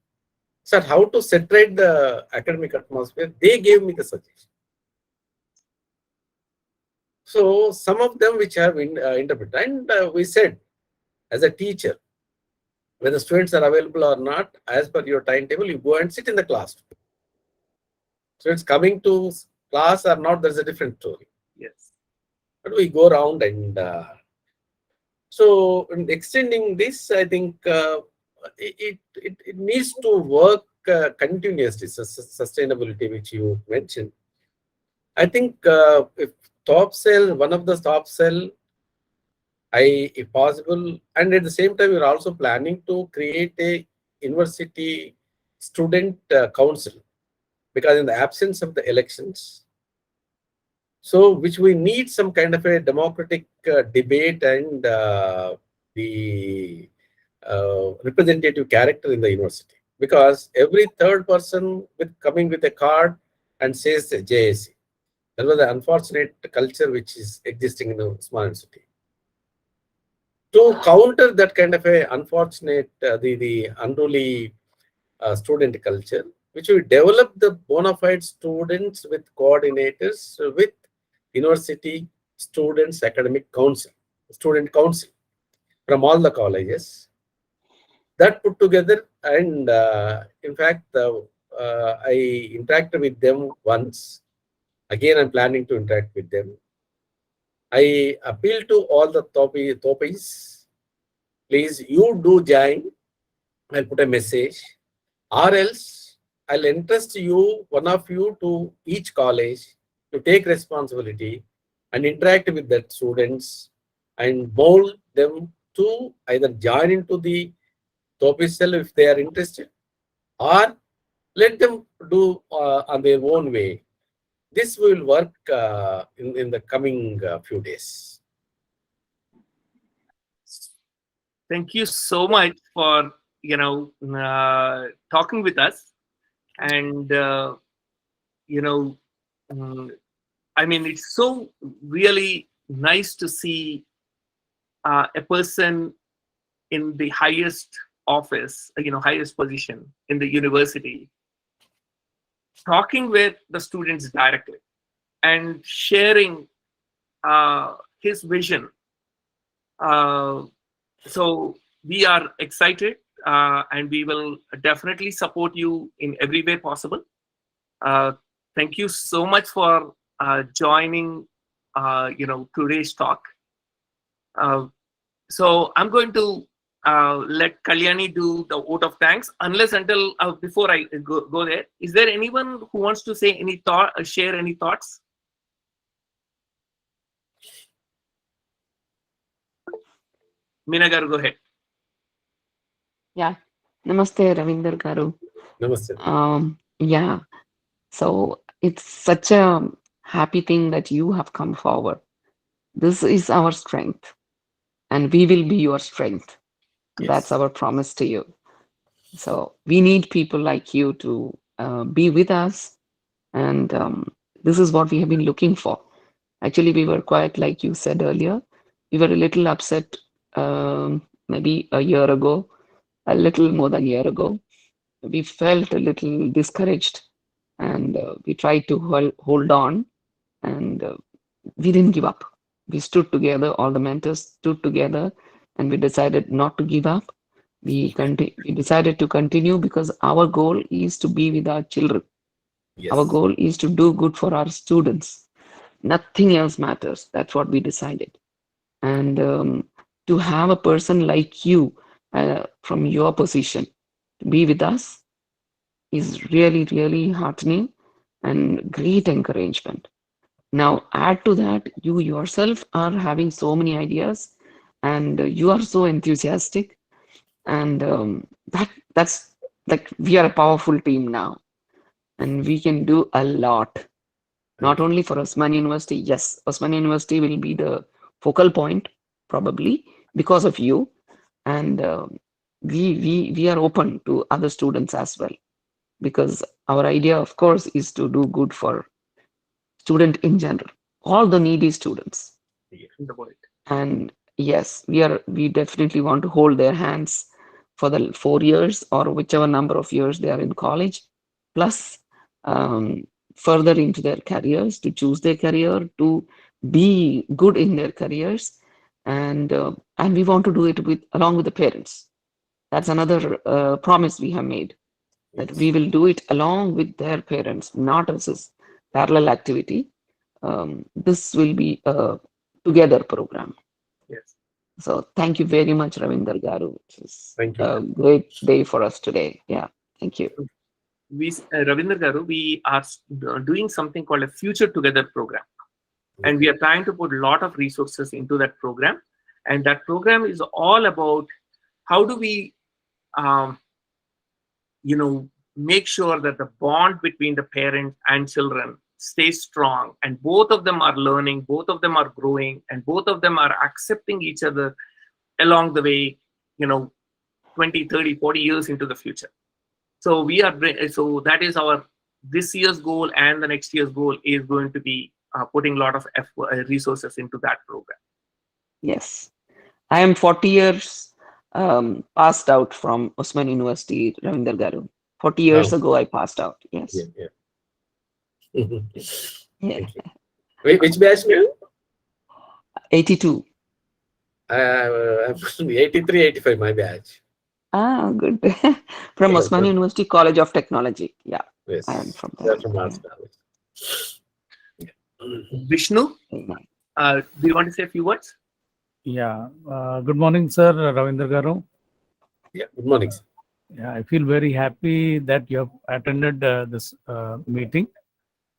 Sir, how to saturate the academic atmosphere, they gave me the suggestion. So some of them which have interpreted, and we said, as a teacher, whether students are available or not, as per your timetable, you go and sit in the class. Students coming to class or not, there's a different story. Yes. But we go around and so in extending this, I think it needs to work continuously. Sustainability, which you mentioned. I think if top cell, one of the top cell, if possible, and at the same time, we're also planning to create a university student council, because in the absence of the elections, so which we need some kind of a democratic debate and the representative character in the university, because every third person coming with a card and says JSC. That was the unfortunate culture which is existing in the small university. To counter that kind of a unfortunate, the unruly student culture, which we develop the bona fide students with coordinators with university students academic council, student council from all the colleges. That put together, and in fact, I interacted with them once. Again, I'm planning to interact with them. I appeal to all the Thopis, please, you do join. I'll put a message, or else I'll entrust you, one of you, to each college to take responsibility and interact with the students and mold them to either join into the Thopis cell if they are interested, or let them do on their own way. This will work in the coming few days. Thank you so much for talking with us, and I mean, it's so really nice to see a person in the highest office, highest position in the university, talking with the students directly and sharing his vision. So we are excited, and we will definitely support you in every way possible. Thank you so much for joining today's talk. So I'm going to let Kalyani do the vote of thanks. Unless until before I go there, is there anyone who wants to say any thought, share any thoughts? Meena Garu, go ahead. Yeah. Namaste, Ravinder Garu. Namaste. Yeah. So it's such a happy thing that you have come forward. This is our strength, and we will be your strength. Yes. That's our promise to you. So we need people like you to be with us, and this is what we have been looking for. Actually, we were quite, like you said earlier, we were a little upset maybe a year ago, a little more than a year ago. We felt a little discouraged, and we tried to hold on, and we didn't give up. We stood together, all the mentors stood together, and we decided not to give up. We decided to continue because our goal is to be with our children. Yes. Our goal is to do good for our students. Nothing else matters. That's what we decided. And to have a person like you from your position to be with us is really, really heartening and great encouragement. Now, add to that, you yourself are having so many ideas, and you are so enthusiastic, and that's like we are a powerful team now, and we can do a lot. Not only for Osmania University. Yes, Osmania University will be the focal point probably, because of you, and we are open to other students as well, because our idea, of course, is to do good for student in general, all the needy students. in the world. And yes, we definitely want to hold their hands for the 4 years or whichever number of years they are in college, plus further into their careers, to choose their career, to be good in their careers, and we want to do it along with the parents. That's another promise we have made, that we will do it along with their parents, not as a parallel activity. This will be a together program. Yes. So thank you very much, Ravinder Garu. It's Thank you. a great day for us today. Yeah, thank you. Ravinder Garu, we are doing something called a Future Together program. And we are trying to put a lot of resources into that program. And that program is all about how do we, make sure that the bond between the parent and children stays strong, and both of them are learning, both of them are growing, and both of them are accepting each other along the way, 20, 30, 40 years into the future. So that is our this year's goal, and the next year's goal is going to be putting a lot of resources into that program. Yes, I am 40 years passed out from Osman University, Ravinder Garu. 40 years ago, I passed out. Yes. Yeah. Yeah. Thank you. Which batch, man? 82. I'm 83, 85, my batch. Ah, good. From Osman University College of Technology. Yeah, Yes. I am from there. From Arts College. Vishnu, do you want to say a few words? Yeah. Good morning, sir. Ravinder Garu. Yeah. Good morning, sir. Yeah, I feel very happy that you have attended this meeting.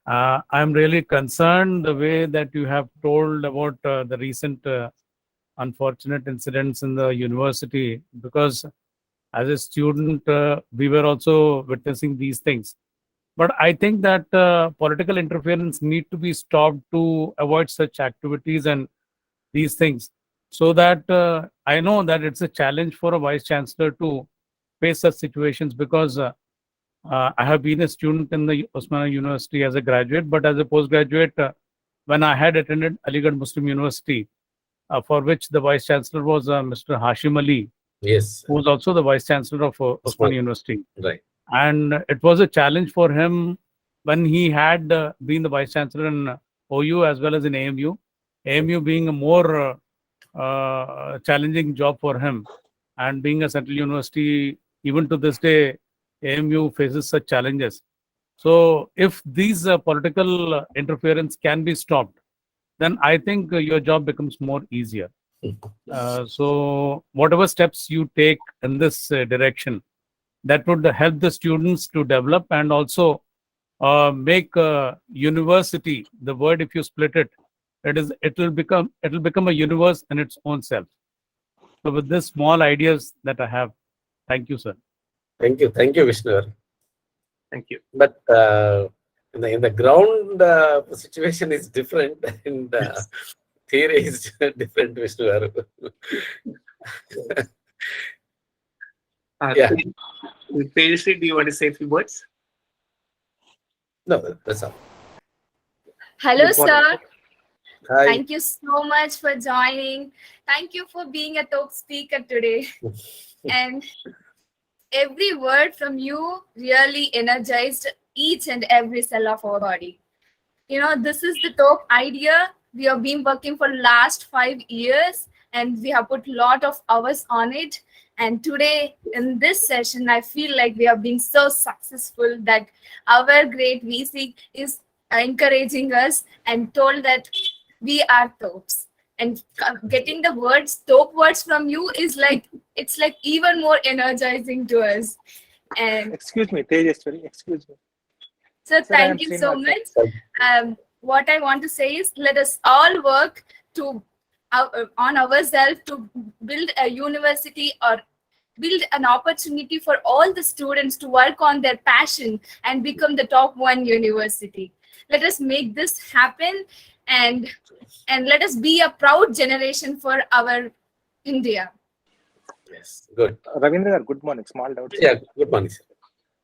I'm really concerned the way that you have told about the recent unfortunate incidents in the university, because as a student, we were also witnessing these things. But I think that political interference need to be stopped to avoid such activities and these things. So that I know that it's a challenge for a vice chancellor to face such situations, because I have been a student in the Osmania University as a graduate, but as a postgraduate, when I had attended Aligarh Muslim University, for which the vice chancellor was Mr. Hashim Ali, yes, who was also the vice chancellor of Osmania University. Right. And it was a challenge for him when he had been the vice chancellor in OU as well as in AMU. AMU being a more challenging job for him, and being a central university, even to this day, AMU faces such challenges. So if these political interference can be stopped, then I think your job becomes more easier. So whatever steps you take in this direction, that would help the students to develop, and also make university, the word, if you split it, it will become a universe in its own self. So with this small ideas that I have, thank you, sir. Thank you, Vishnu. Thank you. But in the ground, situation is different, and theory is different, Vishnu. Yeah. Tejasri, do you want to say a few words? No, that's all. Hello, Good morning. sir. Hi. Thank you so much for joining. Thank you for being a top speaker today. And every word from you really energized each and every cell of our body. This is the top idea. We have been working for last 5 years, and we have put a lot of hours on it. And today in this session, I feel like we have been so successful that our great VC is encouraging us and told that we are tops. And getting the top words from you is it's like even more energizing to us. And excuse me, Tejaswari, excuse me. so Sir, I am thank you so Srinivas. much. What I want to say is, let us all work on ourselves to build a university, or build an opportunity for all the students to work on their passion and become the top one university. Let us make this happen, and let us be a proud generation for our India. Yes, good. Ravinder, good morning. Small doubt. Yeah, good morning, sir.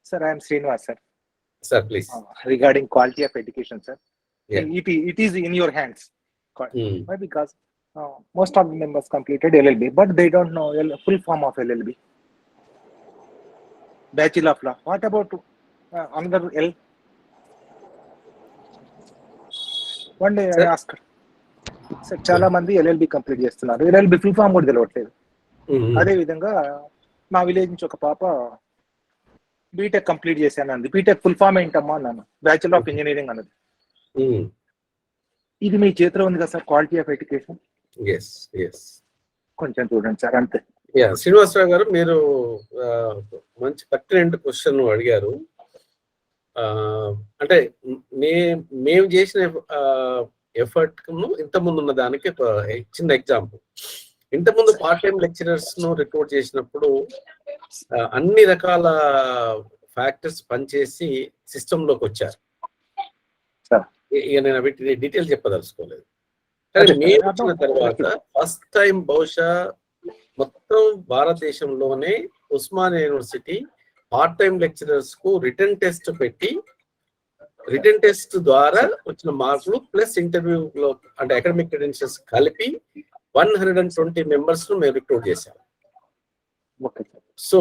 Sir, I am Srinivas, sir. Sir, please. Regarding quality of education, sir. Yeah. It is in your hands. Why? Because most of the members completed LLB, but they don't know full form of LLB. Bachelor of Law. What about another L? One day I asked, sir చాలా మంది LLB complete చేస్తున్నారు, LLB full form కూడా తెలియట్లేదు. అదే విధంగా మా village నుంచి ఒక పాప బీటెక్ కంప్లీట్ చేశాను అంది. బీటెక్ ఫుల్ ఫామ్ ఏంటమ్మా అన్నాను. బ్యాచులర్ ఆఫ్ ఇంజనీరింగ్ అన్నది. ఇది మీ చేతిలో ఉంది కదా సార్, క్వాలిటీ ఆఫ్ ఎడ్యుకేషన్. కొంచెం చూడండి సార్, అంతే. శ్రీనివాసరావు గారు, మీరు మంచి పర్టినెంట్ క్వశ్చన్ అడిగారు. అంటే మేము చేసిన ఎఫర్ట్ ఇంతకుముందు ఉన్న దానికి చిన్న ఎగ్జాంపుల్. ఇంతకుముందు పార్ట్ టైం లెక్చరర్స్ ను రిక్రూట్ చేసినప్పుడు అన్ని రకాల ఫ్యాక్టర్స్ పనిచేసి సిస్టమ్ లోకి వచ్చారు. ఇక నేను వీటి డీటెయిల్ చెప్పదలుచుకోలేదు. కానీ మేము వచ్చిన తర్వాత ఫస్ట్ టైం బహుశా మొత్తం భారతదేశంలోనే Osmania university part time lecturers కు రిటర్న్ టెస్ట్ పెట్టి, రిటర్న్ టెస్ట్ ద్వారా వచ్చిన మార్కులు ప్లస్ ఇంటర్వ్యూలో అంటే అకాడమిక్ క్రెడెన్షియల్స్ కలిపి 120 మెంబర్స్ ను మేము రిక్రూట్ చేశాం. సో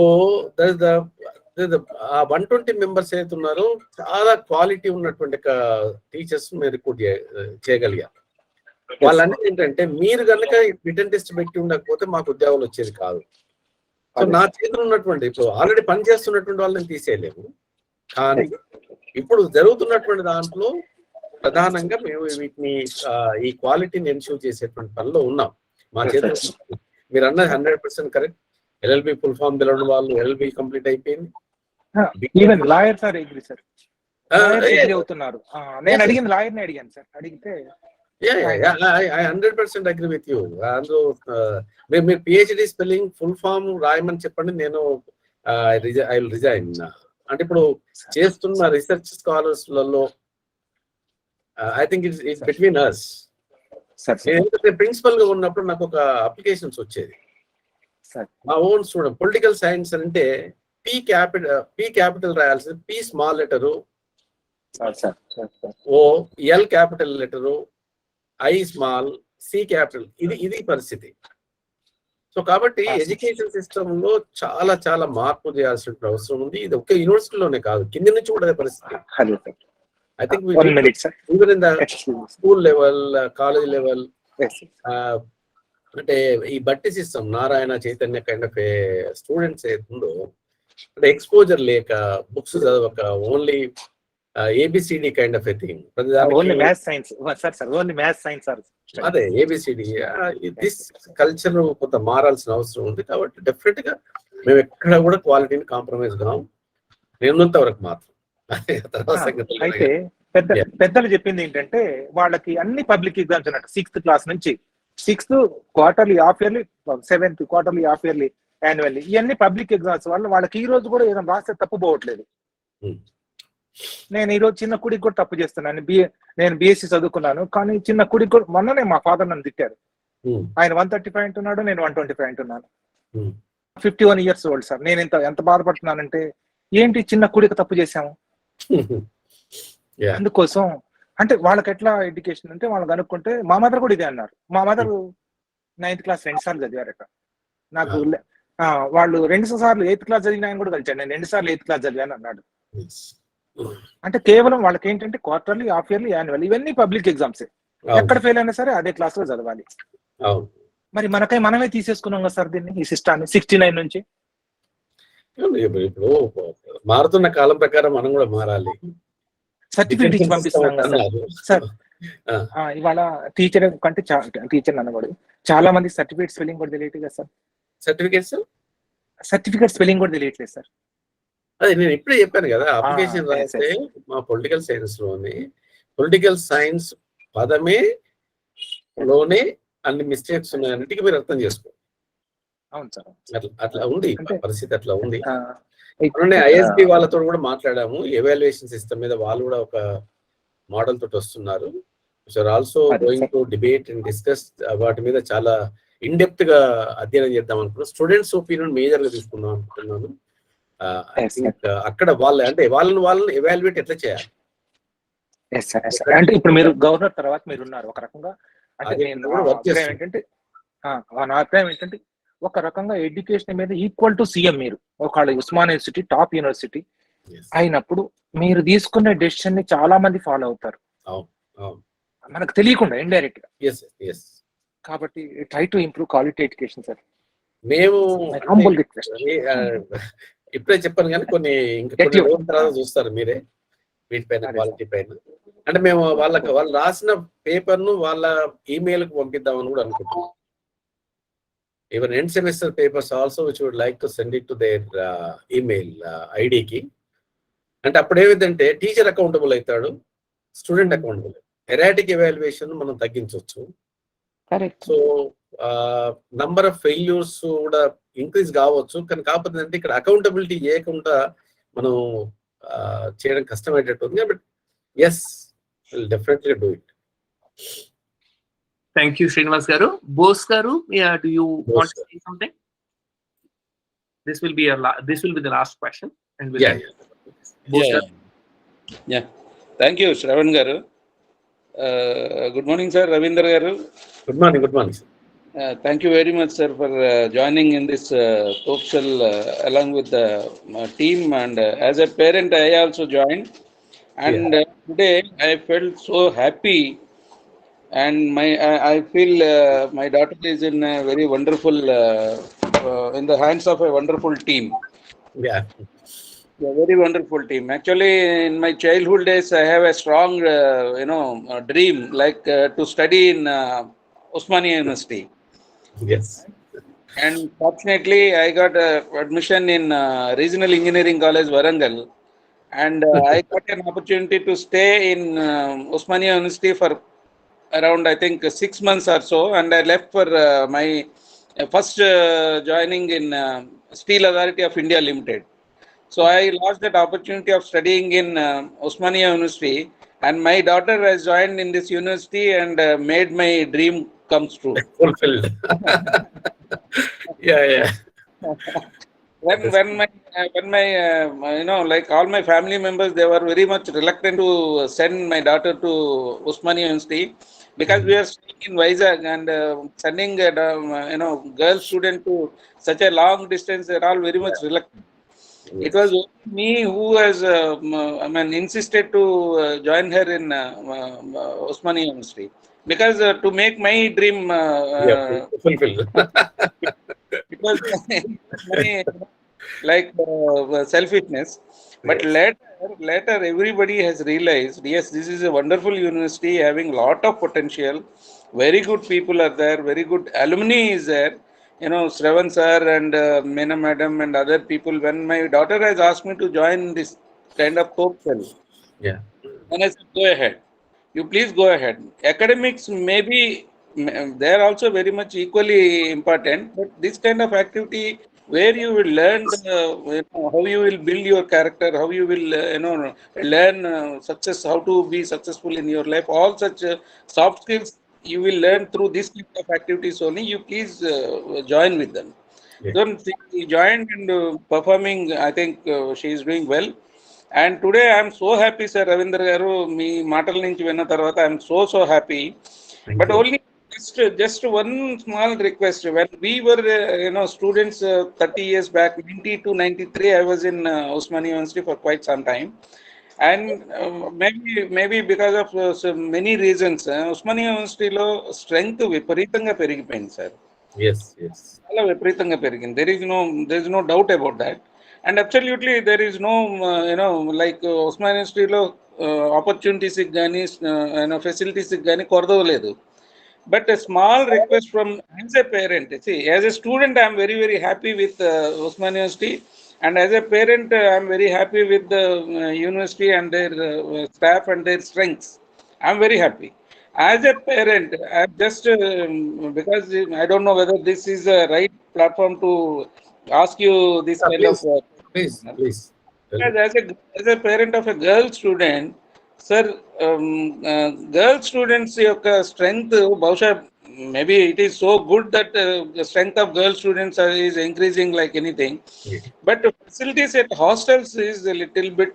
ఆ 120 మెంబర్స్ ఏదైతే ఉన్నారో చాలా క్వాలిటీ ఉన్నటువంటి టీచర్స్ మేము రిక్రూట్ చేయగలిగాం. వాళ్ళన్నీ ఏంటంటే, మీరు కనుక రిటర్న్ టెస్ట్ పెట్టి ఉండకపోతే మాకు ఉద్యోగాలు వచ్చేది కాదు. సో నా చేతులు ఉన్నటువంటి ఇప్పుడు ఆల్రెడీ పనిచేస్తున్నటువంటి వాళ్ళని తీసేయలేము. కానీ ఇప్పుడు జరుగుతున్నటువంటి దాంట్లో ప్రధానంగా మేము వీటిని ఈ క్వాలిటీని ఎన్ష్యూర్ చేసేటువంటి పనిలో ఉన్నాం. మా చేతులు మీరు అన్నది 100% కరెక్ట్. ఎల్ఎల్బి ఫుల్ ఫామ్ తెలవని వాళ్ళు ఎల్ఎల్బి కంప్లీట్ అయిపోయింది. Even lawyer sir agree sir, agree అవుతున్నారు. నేను అడిగింది లాయర్ని అడిగాను సార్. అడిగితే I 100% అగ్రీ విత్ యూ. అందులో మీరు పిహెచ్డి స్పెల్లింగ్ ఫుల్ ఫామ్ రాయమని చెప్పండి, నేను ఐ విల్ రిజైన్. అంటే ఇప్పుడు చేస్తున్న రీసెర్చ్ స్కాలర్స్ లలో I think it's between us. ఎందుకంటే ప్రిన్సిపల్ గా ఉన్నప్పుడు నాకు ఒక అప్లికేషన్స్ వచ్చేది. మా ఓన్ స్టూడెంట్ పొలిటికల్ సైన్స్ అంటే పి క్యాపిటల్ రాయాల్సింది P small letter, O L capital letter, I small, C capital. ఇది పరిస్థితి. సో కాబట్టి ఎడ్యుకేషన్ సిస్టమ్ లో చాలా చాలా మార్పు చేయాల్సిన అవసరం ఉంది. ఇది ఒక్క యూనివర్సిటీలోనే కాదు, కింద నుంచి కూడా అదే పరిస్థితి. I think even in the school level, college level, అంటే ఈ బట్టి system Narayana Chaitanya kind of students ఏతుందో అంటే ఎక్స్పోజర్ లేక, బుక్స్ చదవక, only ABCD kind of a thing. అదే ఏబిసిడి. దిస్ కల్చర్ కొంత మారాల్సిన అవసరం ఉంది. కాబట్టి డెఫినెట్ గా మేము ఎక్కడ కూడా క్వాలిటీని కాంప్రమైజ్ కాం, నేనున్నంత వరకు మాత్రం. అయితే పెద్దలు చెప్పింది ఏంటంటే, వాళ్ళకి అన్ని పబ్లిక్ ఎగ్జామ్స్ అన్నట్టు 6th క్లాస్ నుంచి 6th quarterly, half yearly, 7th quarterly, half yearly, annually, ఇవన్నీ పబ్లిక్ ఎగ్జామ్స్ వల్ల వాళ్ళకి ఈ రోజు కూడా ఏదైనా రాస్తే తప్పు పోవట్లేదు. నేను ఈ రోజు చిన్న కుడికి కూడా తప్పు చేస్తున్నాను. నేను బిఎస్సి చదువుకున్నాను, కానీ చిన్న కుడికి కూడా మొన్ననే మా ఫాదర్ నన్ను తిట్టారు. ఆయన 135 అంటున్నాడు, నేను 125 అంటున్నాను. 51 years old సార్. నేను ఎంత బాధపడుతున్నానంటే, ఏంటి చిన్న కుడికి తప్పు చేశాము. అందుకోసం అంటే వాళ్ళకి ఎట్లా ఎడ్యుకేషన్ అంటే, వాళ్ళకి అనుకుంటే మా మదర్ కూడా ఇదే అన్నారు. మా మదర్ 9th క్లాస్ 2 సార్లు చదివారట. నాకు వాళ్ళు 2 సార్లు 8th క్లాస్ చదివిన ఆయన కూడా కలిచాడు. నేను 2 సార్లు 8th క్లాస్ చదివాను అన్నాడు. అంటే కేవలం వాళ్ళకి ఏంటంటే క్వార్టర్లీ, హాఫ్ ఇయర్లీ, యాన్యువల్ ఇవన్నీ పబ్లిక్ ఎగ్జామ్స్. ఎక్కడ ఫెయిల్ అయినా సరే అదే క్లాస్ లో చదవాలి. మరి మనమే తీసేసుకున్నాం కదా సార్ దీన్ని, ఈ సిస్టాన్ని 69 నుంచి. ఇప్పుడు మారుతున్న కాలం ప్రకారం మనం కూడా మారాలి. సర్టిఫికేట్ ఇచ్చి పంపిస్తున్నాం కదా సార్. ఇవాళ టీచర్ కంటే టీచర్ అనకూడదు, చాలా మంది సర్టిఫికేట్ స్పెల్లింగ్ కూడా తెలియట్లేదు కదా సార్. సర్టిఫికేట్ స్పెల్లింగ్ కూడా తెలియట్లేదు సార్. అదే నేను ఇప్పుడే చెప్పాను కదా, అప్లికేషన్ రాస్తే మా పొలిటికల్ సైన్స్ లోనే పొలిటికల్ సైన్స్ పదమే లోనే అన్ని మిస్టేక్స్ ఉన్నాయన్నిటికీ మీరు అర్థం చేసుకోండి. అవును సార్, అట్లా ఉంది పరిస్థితి, అట్లా ఉంది. ఐఎస్బి వాళ్ళతో కూడా మాట్లాడాము, ఎవాల్యుయేషన్ సిస్టమ్ మీద వాళ్ళు కూడా ఒక మోడల్ తోటి వస్తున్నారు. So also going to debate and discuss వాటి మీద చాలా ఇన్ డెప్త్ గా అధ్యయనం చేద్దాం అనుకున్నాను. స్టూడెంట్స్ ఒపీనియన్ మేజర్ గా తీసుకుందాం అనుకుంటున్నాను. ఐ థింక్ అక్కడ వాళ్ళని ఎవాల్యుయేట్ ఎట్లా చేయాలి? అంటే ఇప్పుడు మీరు గవర్నర్ తర్వాత మీరు ఉన్నారు ఒక రకంగా. అంటే అదే నేను కూడా నా వర్క్ అభిప్రాయం చేస్తున్నాను. ఏంటంటే నా అభిప్రాయం ఏంటంటే ఒక రకంగా ఎడ్యుకేషన్ మీద ఈక్వల్ టు సీఎం మీరు. ఒకవేళ ఉస్మాన్ యూనివర్సిటీ టాప్ యూనివర్సిటీ అయినప్పుడు మీరు తీసుకునే డెసిషన్ ని చాలా మంది ఫాలో అవుతారు, మనకు తెలియకుండా ఇండైరెక్ట్ గా. కాబట్టి try to improve quality education sir. మేము హంబుల్ రిక్వెస్ట్. ఇప్పుడే చెప్పాను కానీ కొన్ని రోజుల తర్వాత చూస్తారు మీరే వీటిపైన, క్వాలిటీ పైన. అంటే మేము వాళ్ళు రాసిన పేపర్ ను వాళ్ళ ఈమెయిల్ కు పంపిద్దామని కూడా అనుకుంటున్నాం. Even end semester papers also which would like to send it to their email ఐడికి. అంటే అప్పుడు ఏమిటంటే టీచర్ అకౌంటబుల్ అవుతాడు, స్టూడెంట్ అకౌంటబుల్. ఎరాటిక్ ఎవాల్యుయేషన్ మనం తగ్గించవచ్చు. సో నంబర్ ఆఫ్ ఫెయిల్యూర్స్ కూడా ఇంక్రీజ్ కావచ్చు. కానీ కాకపోతే అంటే ఇక్కడ అకౌంటబిలిటీ చేయకుండా మనం చేయడం కష్టమయ్యేటట్టుంది. But yes, will definitely do it. Thank you Srinivas garu. Bose గారు, do you want to say something? This will be the last question, and we'll yeah. Thank you, Shravan garu. Good morning, sir. Ravinder garu. Good morning. Thank you very much, sir, for joining in this Thop cell along with the team. And as a parent, I also joined. And today I felt so happy. And I feel my daughter is in a very wonderful, in the hands of a wonderful team. Yeah. A very wonderful team. Actually, in my childhood days, I have a strong, dream, like to study in Osmania University. Yes. And fortunately, I got admission in Regional Engineering College, Warangal. And I got an opportunity to stay in Osmania University for around, I think, 6 months or so. And I left for my first joining in Steel Authority of India Limited. So I lost that opportunity of studying in Osmania University, and my daughter has joined in this university and made my dream come true. Fulfilled. Yeah. When my like all my family members, they were very much reluctant to send my daughter to Osmania University because we are staying in Vizag, and sending girl student to such a long distance, they're all very much reluctant. Yes. It was me who has insisted to join her in Osmania University because to make my dream fulfilled. It was like selfishness. But later everybody has realized, yes, this is a wonderful university having lot of potential. Very good people are there. Very good alumni is there. Shravan sir and Meena madam and other people. When my daughter has asked me to join this kind of Thop cell, yeah, and I said, go ahead. You please go ahead. Academics maybe they are also very much equally important, but this kind of activity where you will learn how you will build your character, how you will learn success, how to be successful in your life, all such soft skills you will learn through this kind of activities only. You please join with them. Yeah. So she joined and performing. I think she is doing well. And today I am so happy, sir. Ravinder garu, మీ మాటల నుంచి విన్న తర్వాత I am so happy. But only just one small request. When we were students 30 years back, 90 to 93, I was in Osmania University for quite some time. And maybe because of so many reasons, Osmania University lo strength విపరీతంగా పెరిగిపోయింది sir. Yes. చాలా విపరీతంగా పెరిగింది. There is no doubt about that. And absolutely there is no like Osmania University lo opportunities కానీ facilities కానీ కొరదలేదు. But a small request from as a parent. See, as a student, I am very happy with Osmania University, and as a parent, I am very happy with the university and their staff and their strengths. I am very happy. As a parent, I just because I don't know whether this is the right platform to ask you this kind of. Please. As a parent of a girl student, sir, girl students యొక్క strength బహుశా maybe it is so good that the strength of girl students is increasing like anything. But the facilities at hostels is a little bit,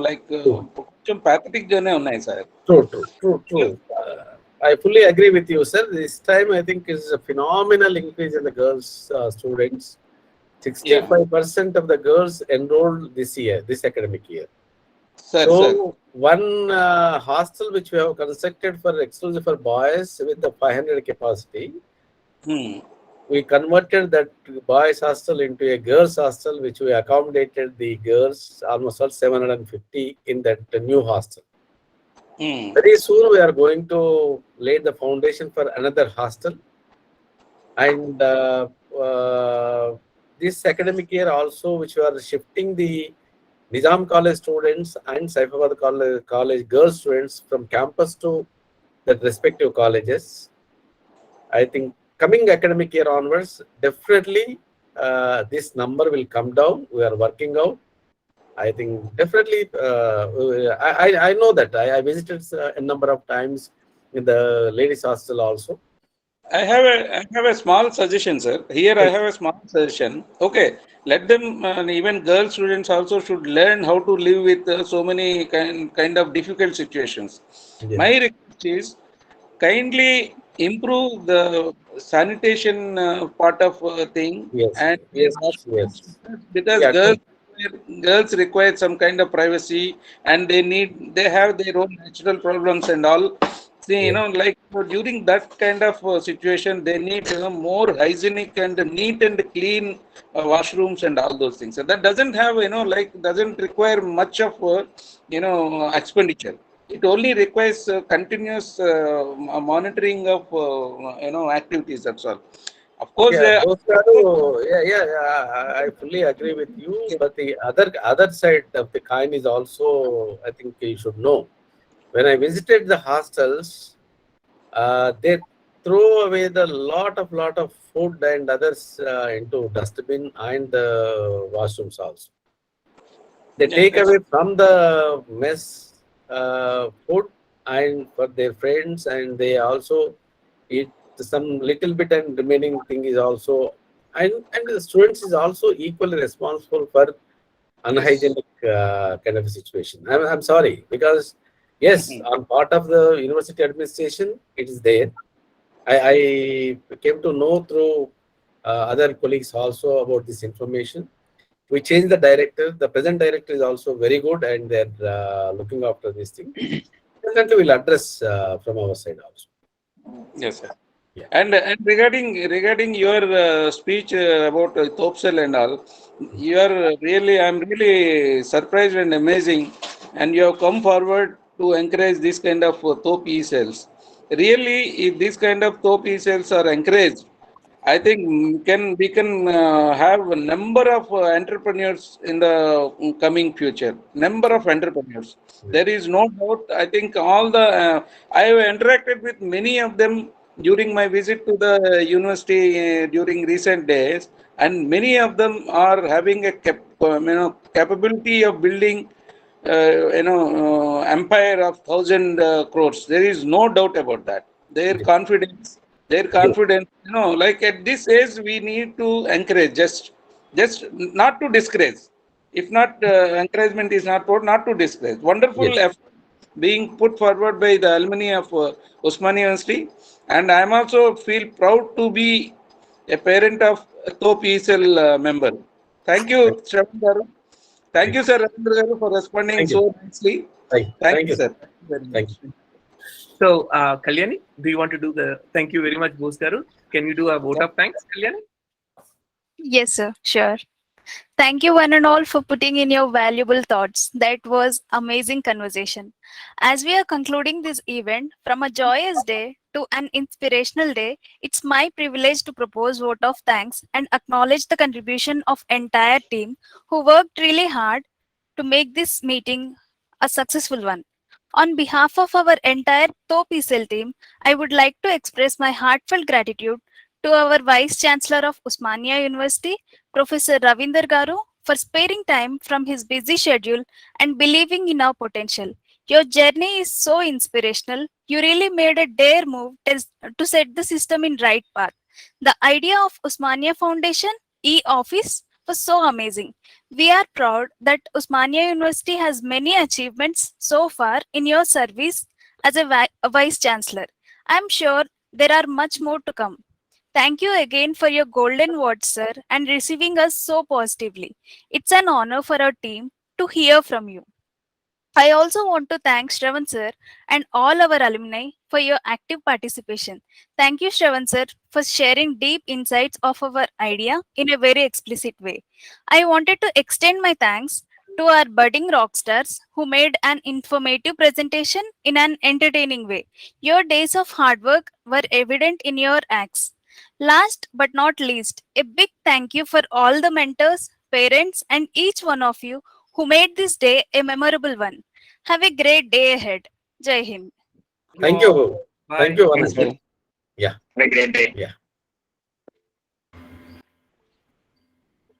like కొంచెం pathetic గానే ఉన్నాయి sir. True. I fully agree with you, sir. This time, I think is a phenomenal increase in the girls students. 65% of the girls enrolled this academic year. Sir. One hostel which we have constructed for exclusive for boys with the 500 capacity, we converted that boys hostel into a girls hostel, which we accommodated the girls almost 750 in that new hostel. Very soon we are going to lay the foundation for another hostel, and this academic year also, which we are shifting the Nizam College students and Saifabad College girls students from campus to the respective colleges. I think coming academic year onwards, definitely this number will come down. We are working out. I think definitely, I know that I visited a number of times in the ladies hostel also. I have a small suggestion, sir. Here I have a small suggestion. Okay, let them, even girl students also should learn how to live with so many kind of difficult situations. My request is kindly improve the sanitation part of thing. And because girls require some kind of privacy, and they have their own natural problems and all. See, like during that kind of situation, they need more hygienic and neat and clean washrooms and all those things. So that doesn't have, doesn't require much of, expenditure. It only requires continuous monitoring of, activities. That's all. Of course, I fully agree with you. But the other side of the coin is also, I think you should know. When I visited the hostels, they throw away the lot of food and others into dustbin and the washrooms also. They take away from the mess food and for their friends, and they also eat some little bit, and remaining thing is also, and the students is also equally responsible for unhygienic kind of a situation. I'm sorry, because yes, on part of the university administration, it is there. I came to know through other colleagues also about this information. We changed the director. The present director is also very good, and they're looking after this thing. Definitely, we'll address from our side also. Yes, sir. And regarding your speech about Thopsel and all, I'm really surprised and amazing, and you have come forward to encourage this kind of Thop e-cells. Really, if this kind of Thop e-cells are encouraged, I think we can have a number of entrepreneurs in the coming future. Number of entrepreneurs. There is no doubt. I think all the I have interacted with many of them during my visit to the university during recent days, and many of them are having a capability of building empire of 1,000 crores. There is no doubt about that. Their confidence, like at this age, we need to encourage, just not to discourage. If not, encouragement is not to discourage. Wonderful effort being put forward by the alumni of Osmania University, and I am also feel proud to be a parent of Thop ESL member. Thank you, Shravan Garu. Thank you, sir, Ravinder Garu, for responding so nicely. Thank you, sir. Thank you. So, Kalyani, do you want to do the thank you very much, Bose Garu? Can you do a vote of thanks, Kalyani? Yes, sir. Sure. Thank you one and all for putting in your valuable thoughts. That was amazing conversation. As we are concluding this event from a joyous day to an inspirational day, it's my privilege to propose vote of thanks and acknowledge the contribution of entire team who worked really hard to make this meeting a successful one. On behalf of our entire TOPECL team, I would like to express my heartfelt gratitude to our Vice Chancellor of Osmania University, Professor Ravinder Garu, for sparing time from his busy schedule and believing in our potential. Your journey is so inspirational. You really made a dare move to set the system in right path. The idea of Usmania Foundation e-office was so amazing. We are proud that Usmania University has many achievements so far in your service as a vice chancellor. I am sure there are much more to come. Thank you again for your golden words, sir, and receiving us so positively. It's an honor for our team to hear from you. I also want to thank Shravan sir and all our alumni for your active participation. Thank you, Shravan sir, for sharing deep insights of our idea in a very explicit way. I wanted to extend my thanks to our budding rock stars who made an informative presentation in an entertaining way. Your days of hard work were evident in your acts. Last but not least, a big thank you for all the mentors, parents, and each one of you who made this day a memorable one. Have a great day ahead. Jai Hind. Thank you. Bye. Thank you, Thank Vanessa. you. Yeah. Have a great day. Yeah.